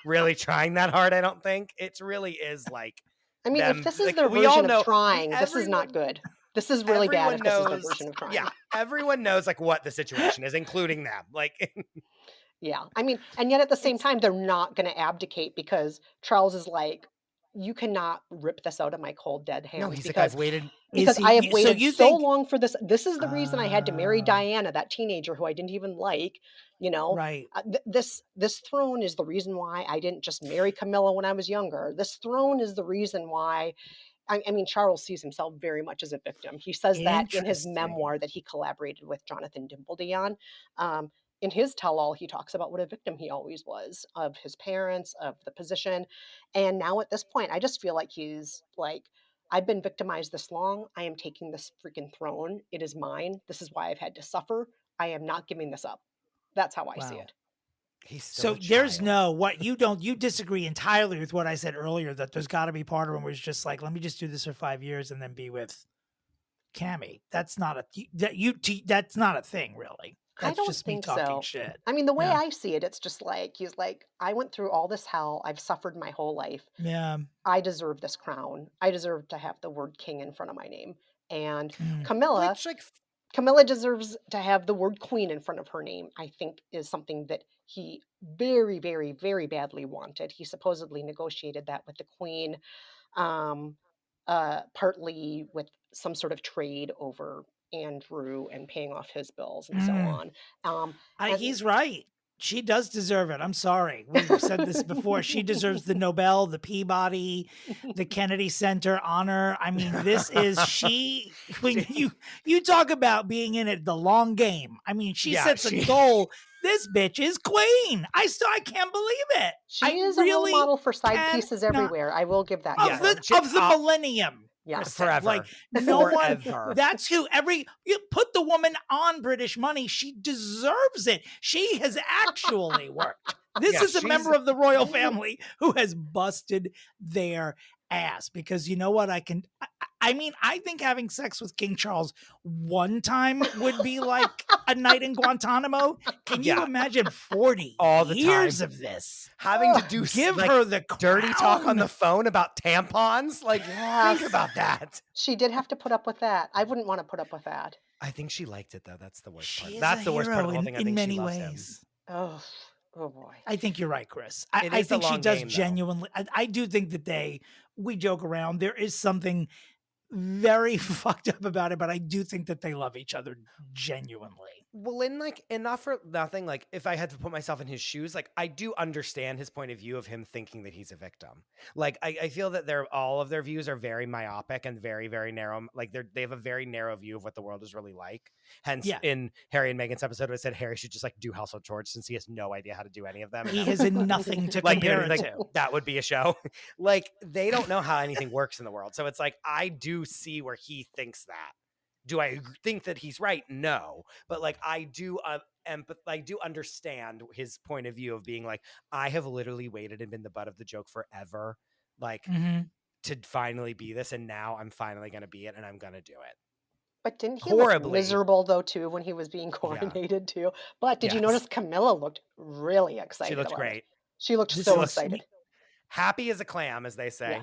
really trying that hard. I don't think it really is like. I mean, if this is their version of trying, this is not good. This is really bad if this is their version of trying. Yeah, everyone knows like what the situation is, including them. Like, yeah, I mean, and yet at the same time, they're not going to abdicate, because Charles is like, you cannot rip this out of my cold dead hands. No, he's like, I've waited. Because I have waited so long for this. This is the reason I had to marry Diana, that teenager who I didn't even like. Right. This throne is the reason why I didn't just marry Camilla when I was younger. This throne is the reason why. I mean, Charles sees himself very much as a victim. He says that in his memoir that he collaborated with Jonathan Dimbleby on. In his tell-all, he talks about what a victim he always was of his parents, of the position. And now at this point, I just feel like he's like, I've been victimized this long. I am taking this freaking throne. It is mine. This is why I've had to suffer. I am not giving this up. That's how I see it. So there's you disagree entirely with what I said earlier, that there's got to be part of him where it's just like, let me just do this for 5 years and then be with Cammy. That's not a thing, really. That's I don't just think me talking so. shit. I mean, the way I see it, it's just like, he's like, I went through all this hell. I've suffered my whole life. Yeah. I deserve this crown. I deserve to have the word king in front of my name. And Camilla deserves to have the word queen in front of her name, I think is something that he very, very, very badly wanted. He supposedly negotiated that with the queen, partly with some sort of trade over Andrew and paying off his bills and so on. He's right. She does deserve it. I'm sorry. We've said this before. She deserves the Nobel, the Peabody, the Kennedy Center honor. I mean, this is when you talk about being in it the long game. I mean, she sets a goal. This bitch is queen. I can't believe it. She is a role model for side pieces everywhere. I will give that of the millennium. Yes, forever. Like no one. That's who you put the woman on British Money. She deserves it. She has actually worked. This is a member of the royal family who has busted their ass, because you know what? I mean, I think having sex with King Charles one time would be like a night in Guantanamo. Can you imagine 40 all the years time of this? Having to do give her the dirty talk crown on the phone about tampons? Like, think about that. She did have to put up with that. I wouldn't want to put up with that. I think she liked it, though. That's the worst part. She That's the worst part of the whole thing. I think in many she loves ways. him. Oh boy. I think you're right, Chris. I think she does genuinely. I do think that we joke around. There is something very fucked up about it, but I do think that they love each other genuinely. Well, and not for nothing, like if I had to put myself in his shoes, like I do understand his point of view of him thinking that he's a victim. Like I feel that all of their views are very myopic and very, very narrow. Like they have a very narrow view of what the world is really like. Hence, in Harry and Meghan's episode, it said Harry should just like do household chores since he has no idea how to do any of them. He has nothing to compare it to. That would be a show. Like they don't know how anything works in the world. So it's like, I do see where he thinks that. Do I think that he's right? No. But like, I do I do understand his point of view of being like, I have literally waited and been the butt of the joke forever. Like to finally be this. And now I'm finally going to be it and I'm going to do it. But didn't he look miserable though too when he was being coronated too? But did you notice Camilla looked really excited? She looked great. She looked so excited. Happy as a clam, as they say.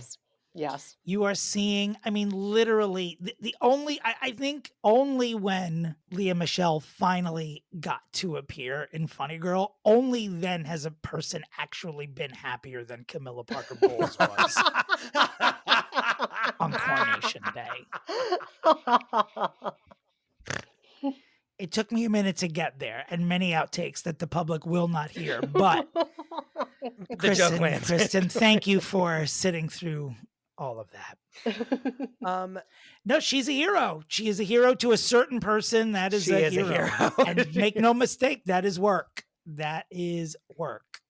Yes. You are seeing, I mean, literally the only, I think only when Leah Michele finally got to appear in Funny Girl, only then has a person actually been happier than Camilla Parker Bowles was on Coronation Day. It took me a minute to get there and many outtakes that the public will not hear, but Kristen, thank you for sitting through all of that. No, she's a hero. She is a hero to a certain person. That is a hero. And make no mistake, that is work. That is work.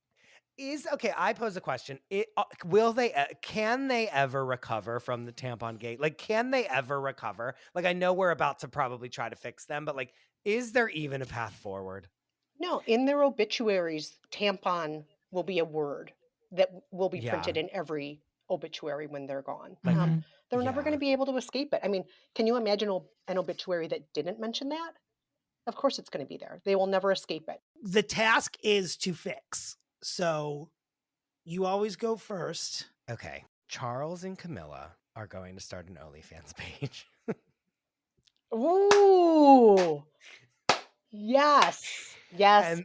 Okay, I pose a question. Can they ever recover from the tampon gate? Like, can they ever recover? Like, I know we're about to probably try to fix them, but like, is there even a path forward? No, in their obituaries, tampon will be a word that will be printed in every obituary when they're gone. They're never going to be able to escape it. I mean, can you imagine an obituary that didn't mention that? Of course it's going to be there. They will never escape it. The task is to fix. So you always go first. Okay. Charles and Camilla are going to start an OnlyFans page. Ooh. Yes. Yes.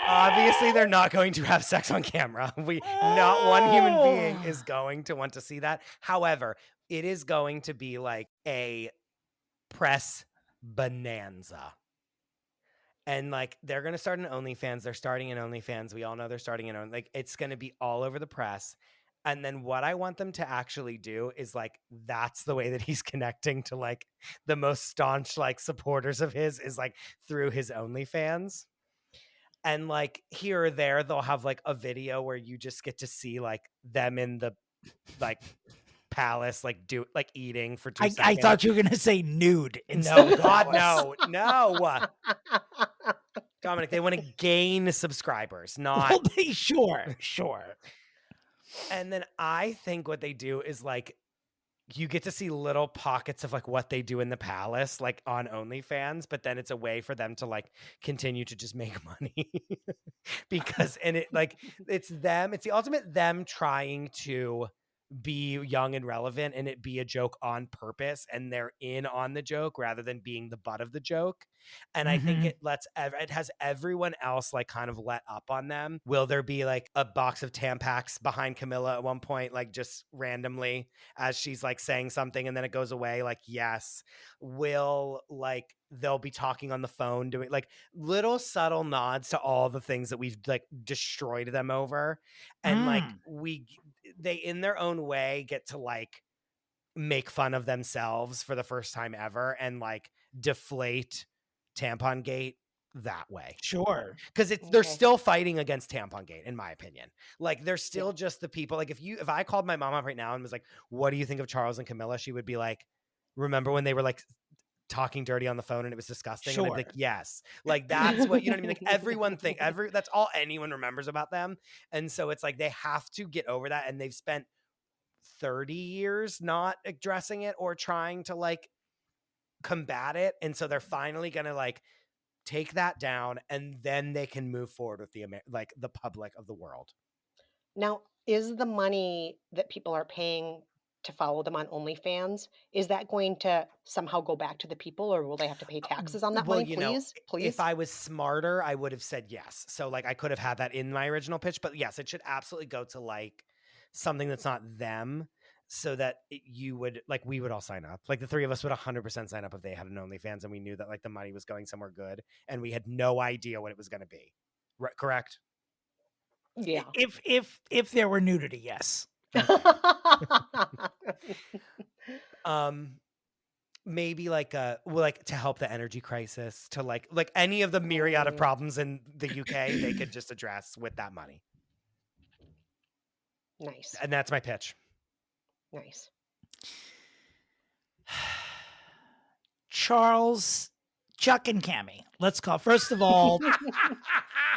Obviously, they're not going to have sex on camera. Not one human being is going to want to see that. However, it is going to be like a press bonanza. And like, they're going to start an OnlyFans. They're starting an OnlyFans. We all know they're starting an like, it's going to be all over the press. And then what I want them to actually do is like, that's the way that he's connecting to like the most staunch like supporters of his is like through his OnlyFans. And like here or there, they'll have like a video where you just get to see like them in the like palace, like eating for 2 seconds. I thought you were going to say nude. No, God, no. Dominic, they want to gain subscribers, not. Well, sure. And then I think what they do is like, you get to see little pockets of like what they do in the palace, like on OnlyFans, but then it's a way for them to like continue to just make money because, and it like, it's the ultimate them trying to be young and relevant and it be a joke on purpose and they're in on the joke rather than being the butt of the joke. And I think it has everyone else like kind of let up on them. Will there be like a box of Tampax behind Camilla at one point, like just randomly as she's like saying something and then it goes away? Like, yes. Will like they'll be talking on the phone doing like little subtle nods to all the things that we've like destroyed them over. And like they in their own way get to like make fun of themselves for the first time ever and like deflate Tampon Gate that way. Sure. Because they're still fighting against Tampon Gate, in my opinion. Like they're still just the people. Like if I called my mom up right now and was like, what do you think of Charles and Camilla? She would be like, remember when they were like talking dirty on the phone and it was disgusting? Sure. And I'd be like, yes. Like that's what, you know what I mean? Like everyone that's all anyone remembers about them. And so it's like they have to get over that. And they've spent 30 years not addressing it or trying to like combat it. And so they're finally going to like take that down and then they can move forward with the public of the world. Now, is the money that people are paying to follow them on OnlyFans, is that going to somehow go back to the people or will they have to pay taxes on that money? Please? If I was smarter, I would have said yes. So like I could have had that in my original pitch, but yes, it should absolutely go to like something that's not them. so that you would, like, we would all sign up. Like the three of us would 100% sign up if they had an OnlyFans and we knew that like the money was going somewhere good and we had no idea what it was going to be. Right, correct? Yeah. If there were nudity, yes. Maybe like to help the energy crisis, to like any of the myriad of problems in the UK, they could just address with that money. Nice. And that's my pitch. Nice. Charles, Chuck, and Cammy. Let's call. First of all,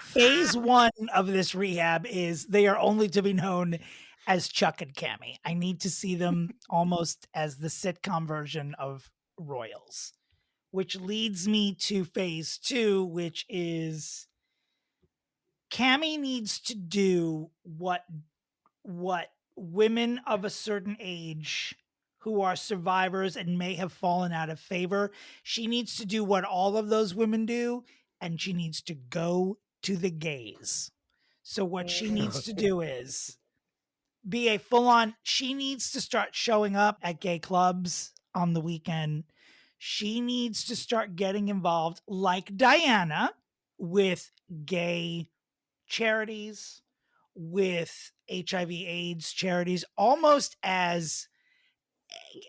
phase one of this rehab is they are only to be known as Chuck and Cammy. I need to see them almost as the sitcom version of Royals, which leads me to phase two, which is Cammy needs to do what women of a certain age who are survivors and may have fallen out of favor. She needs to do what all of those women do, and she needs to go to the gays. So what she needs to do is be a full-on, she needs to start showing up at gay clubs on the weekend. She needs to start getting involved, like Diana, with gay charities, with HIV/AIDS charities, almost as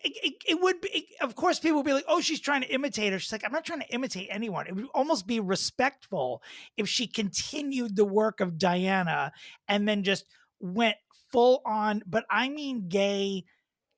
it would be. Of course, people would be like, oh, she's trying to imitate her. She's like, I'm not trying to imitate anyone. It would almost be respectful if she continued the work of Diana and then just went full on, but I mean gay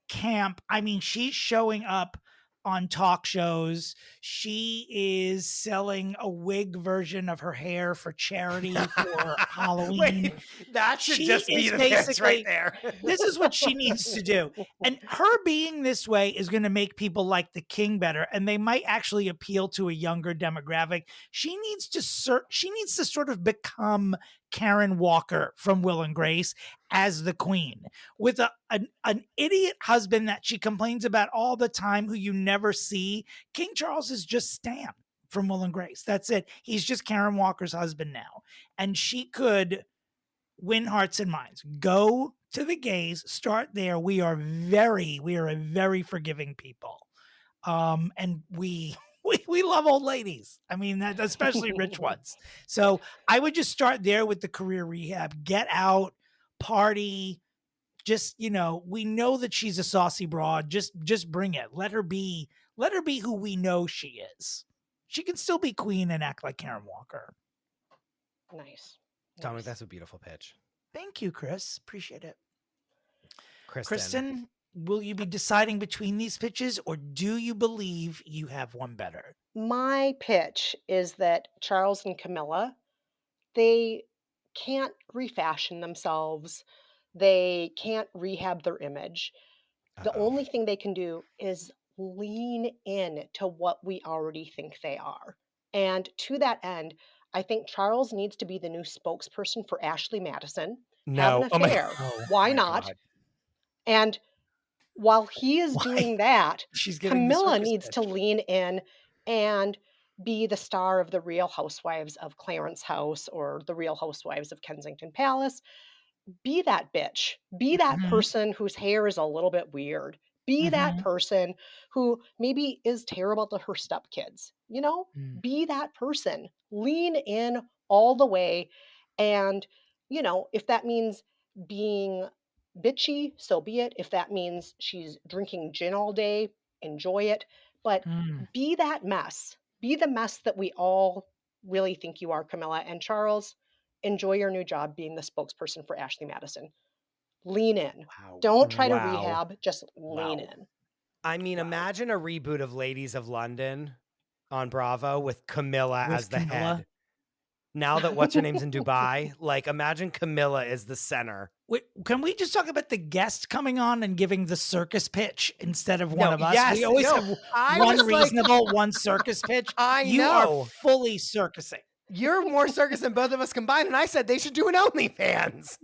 camp. I mean, she's showing up on talk shows. She is selling a wig version of her hair for charity for Halloween. Wait, that should just be the pitch right there. This is what she needs to do. And her being this way is going to make people like the king better, and they might actually appeal to a younger demographic. She needs to sort of become Karen Walker from Will and Grace as the queen, with an idiot husband that she complains about all the time, who you never see. King Charles is just Stan from Will and Grace. That's it. He's just Karen Walker's husband now. And she could win hearts and minds. Go to the gays, start there. We are a very forgiving people. And we love old ladies. I mean, that, especially rich ones. So I would just start there with the career rehab. Get out, party. Just, we know that she's a saucy broad. Just bring it. Let her be who we know she is. She can still be queen and act like Karen Walker. Nice. Dominick, that's a beautiful pitch. Thank you, Chris. Appreciate it. Kristen, will you be deciding between these pitches, or do you believe you have one better? My pitch is that Charles and Camilla, they can't refashion themselves. They can't rehab their image. The only thing they can do is lean in to what we already think they are. And to that end, I think Charles needs to be the new spokesperson for Ashley Madison. No. Have an affair. Why not? God. And while he is doing that, Camilla needs pitch. to lean in and be the star of the Real Housewives of Clarence House or the Real Housewives of Kensington Palace. Be that bitch. Be that person whose hair is a little bit weird. Be that person who maybe is terrible to her stepkids. Be that person. Lean in all the way. And, if that means being bitchy, so be it. If that means she's drinking gin all day, enjoy it. But be that mess. Be the mess that we all really think you are, Camilla. And Charles, enjoy your new job being the spokesperson for Ashley Madison. Lean in. Wow. Don't try to rehab, just lean in. I mean, imagine a reboot of Ladies of London on Bravo with Camilla as the head. Now that what's her name's in Dubai, like imagine Camilla is the center. Wait, can we just talk about the guest coming on and giving the circus pitch instead of one of us? Yes, we always have one reasonable, one circus pitch. You are fully circusing. You're more circus than both of us combined, and I said they should do an OnlyFans.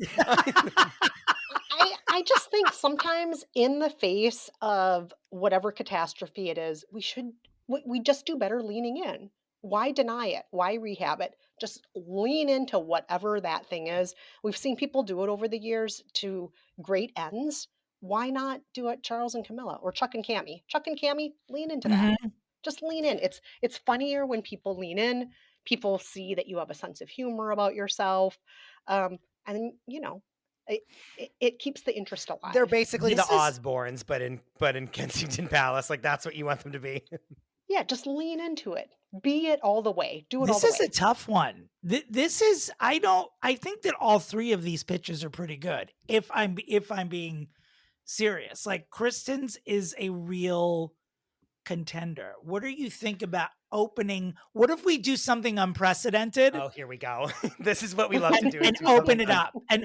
I just think sometimes in the face of whatever catastrophe it is, we just do better leaning in. Why deny it? Why rehab it? Just lean into whatever that thing is. We've seen people do it over the years to great ends. why not do it Charles and Camilla or Chuck and Cammy? Chuck and Cammy, lean into that. Just lean in. It's funnier when people lean in. People see that you have a sense of humor about yourself. And you know, it keeps the interest alive. They're basically the Osbournes, but in Kensington Palace. Like, that's what you want them to be. Yeah, just lean into it. Be it all the way. Do it all This the is way. a tough one. This is, I think that all three of these pitches are pretty good. If I'm being serious, like Kristen's is a real contender. What do you think about opening? What if we do something unprecedented? Oh, here we go. This is what we love to do. And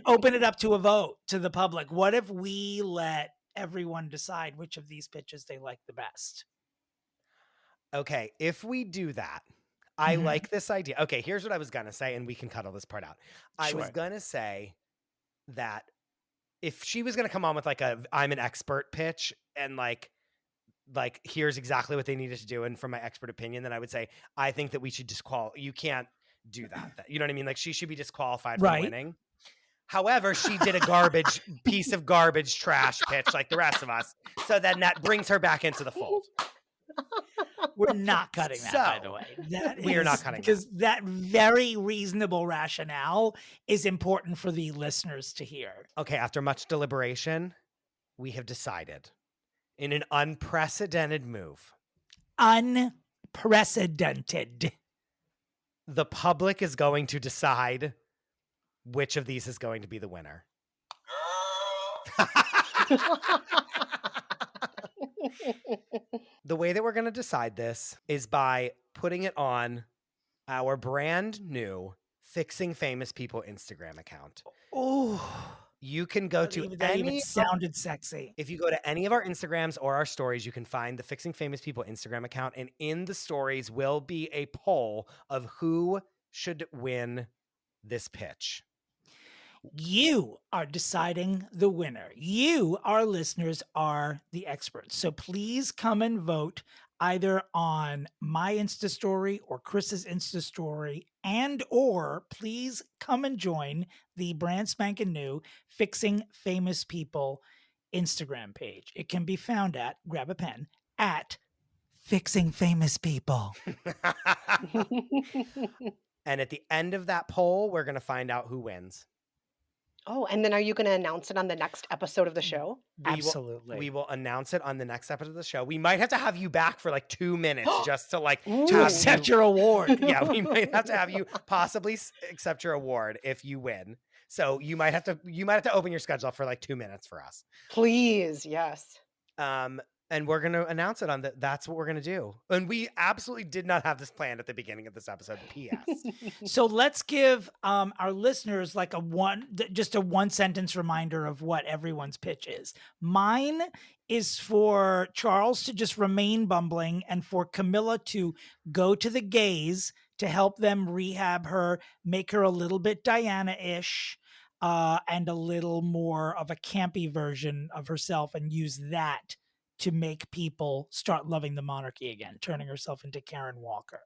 open it up to a vote to the public. What if we let everyone decide which of these pitches they like the best? Okay, if we do that, I like this idea. Okay, here's what I was going to say, and we can cut all this part out. I was going to say that if she was going to come on with like I'm an expert pitch and like here's exactly what they needed to do, and from my expert opinion, then I would say I think that we should you can't do that. You know what I mean? Like, she should be disqualified from winning. However, she did a piece of garbage trash pitch like the rest of us, so then that brings her back into the fold. We're not cutting that, by the way. We are not cutting because that very reasonable rationale is important for the listeners to hear. Okay, after much deliberation, we have decided, in an unprecedented move. Unprecedented. The public is going to decide which of these is going to be the winner. The way that we're going to decide this is by putting it on our brand new Fixing Famous People Instagram account. Oh, you can go to that even sounded sexy. If you go to any of our Instagrams or our stories, you can find the Fixing Famous People Instagram account. And in the stories will be a poll of who should win this pitch. You are deciding the winner. You, our listeners, are the experts. So please come and vote either on my Insta story or Chris's Insta story, and or please come and join the brand spanking new Fixing Famous People Instagram page. It can be found at, grab a pen, at Fixing Famous People. And at the end of that poll, we're going to find out who wins. Oh, and then are you going to announce it on the next episode of the show? Absolutely. We will announce it on the next episode of the show. We might have to have you back for like 2 minutes just to like to accept your award. Yeah, we might have to have you possibly accept your award if you win. So you might have to open your schedule for like 2 minutes for us. Please, yes. And we're going to announce it on that's what we're going to do. And we absolutely did not have this planned at the beginning of this episode. P.S. So let's give our listeners like just a one sentence reminder of what everyone's pitch is. Mine is for Charles to just remain bumbling and for Camilla to go to the gays to help them rehab her, make her a little bit Diana-ish, and a little more of a campy version of herself, and use that to make people start loving the monarchy again, turning herself into Karen Walker.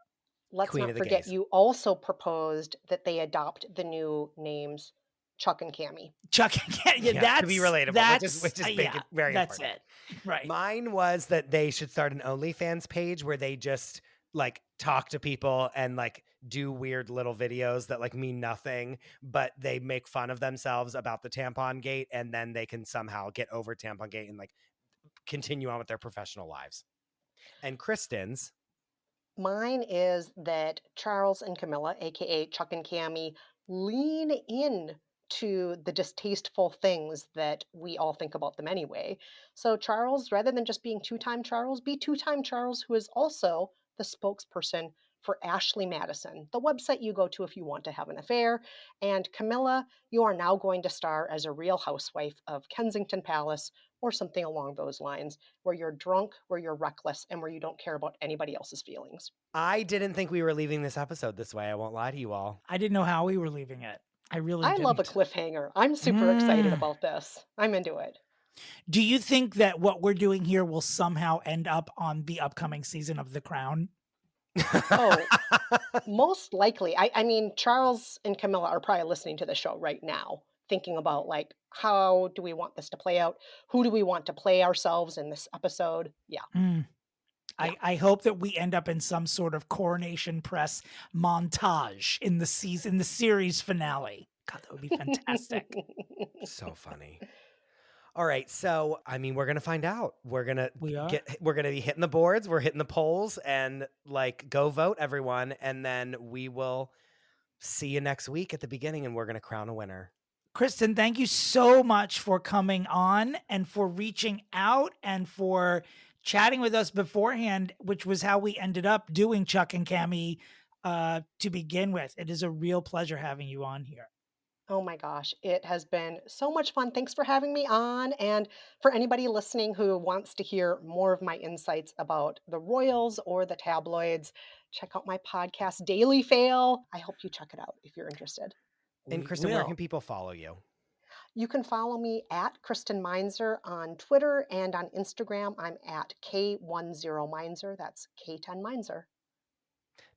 Let's not forget, you also proposed that they adopt the new names Chuck and Cammy. Chuck and Cammy, that's to be relatable, which is big, very that's important. It. Right. Mine was that they should start an OnlyFans page where they just like talk to people and like do weird little videos that like mean nothing, but they make fun of themselves about the tampon gate, and then they can somehow get over tampon gate and like continue on with their professional lives. And Kristen's? Mine is that Charles and Camilla, aka Chuck and Cammy, lean in to the distasteful things that we all think about them anyway. So Charles, rather than just being two-time Charles, be two-time Charles, who is also the spokesperson for Ashley Madison, the website you go to if you want to have an affair. And Camilla, you are now going to star as a real housewife of Kensington Palace or something along those lines, where you're drunk, where you're reckless, and where you don't care about anybody else's feelings. I didn't think we were leaving this episode this way. I won't lie to you all. I didn't know how we were leaving it. I love a cliffhanger. I'm super excited about this. I'm into it. Do you think that what we're doing here will somehow end up on the upcoming season of The Crown? Oh, most likely. I mean, Charles and Camilla are probably listening to the show right now, thinking about like, how do we want this to play out? Who do we want to play ourselves in this episode? Yeah. Mm. Yeah. I hope that we end up in some sort of coronation press montage in the series finale. God, that would be fantastic. So funny. All right, so I mean, we're gonna find out. We're gonna be hitting the boards. We're hitting the polls, and like, go vote, everyone, and then we will see you next week at the beginning, and we're gonna crown a winner. Kristen, thank you so much for coming on and for reaching out and for chatting with us beforehand, which was how we ended up doing Chuck and Cammy to begin with. It is a real pleasure having you on here. Oh my gosh, it has been so much fun. Thanks for having me on. And for anybody listening who wants to hear more of my insights about the royals or the tabloids, check out my podcast, Daily Fail. I hope you check it out if you're interested. And Kristen, where can people follow you? You can follow me at Kristen Meinzer on Twitter, and on Instagram, I'm at K10Meinzer. That's K10 Meinzer.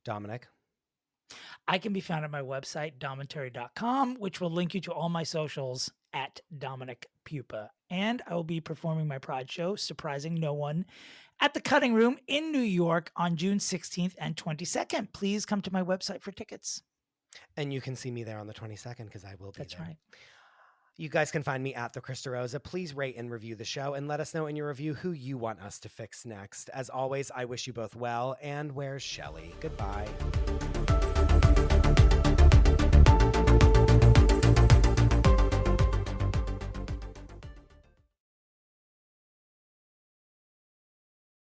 Dominick? I can be found at my website, domentary.com, which will link you to all my socials at Dominick Pupa. And I will be performing my Pride show, Surprising No One, at the Cutting Room in New York on June 16th and 22nd. Please come to my website for tickets. And you can see me there on the 22nd because I will be there. That's right. You guys can find me at the Chris DeRosa. Please rate and review the show and let us know in your review who you want us to fix next. As always, I wish you both well. And where's Shelley? Goodbye.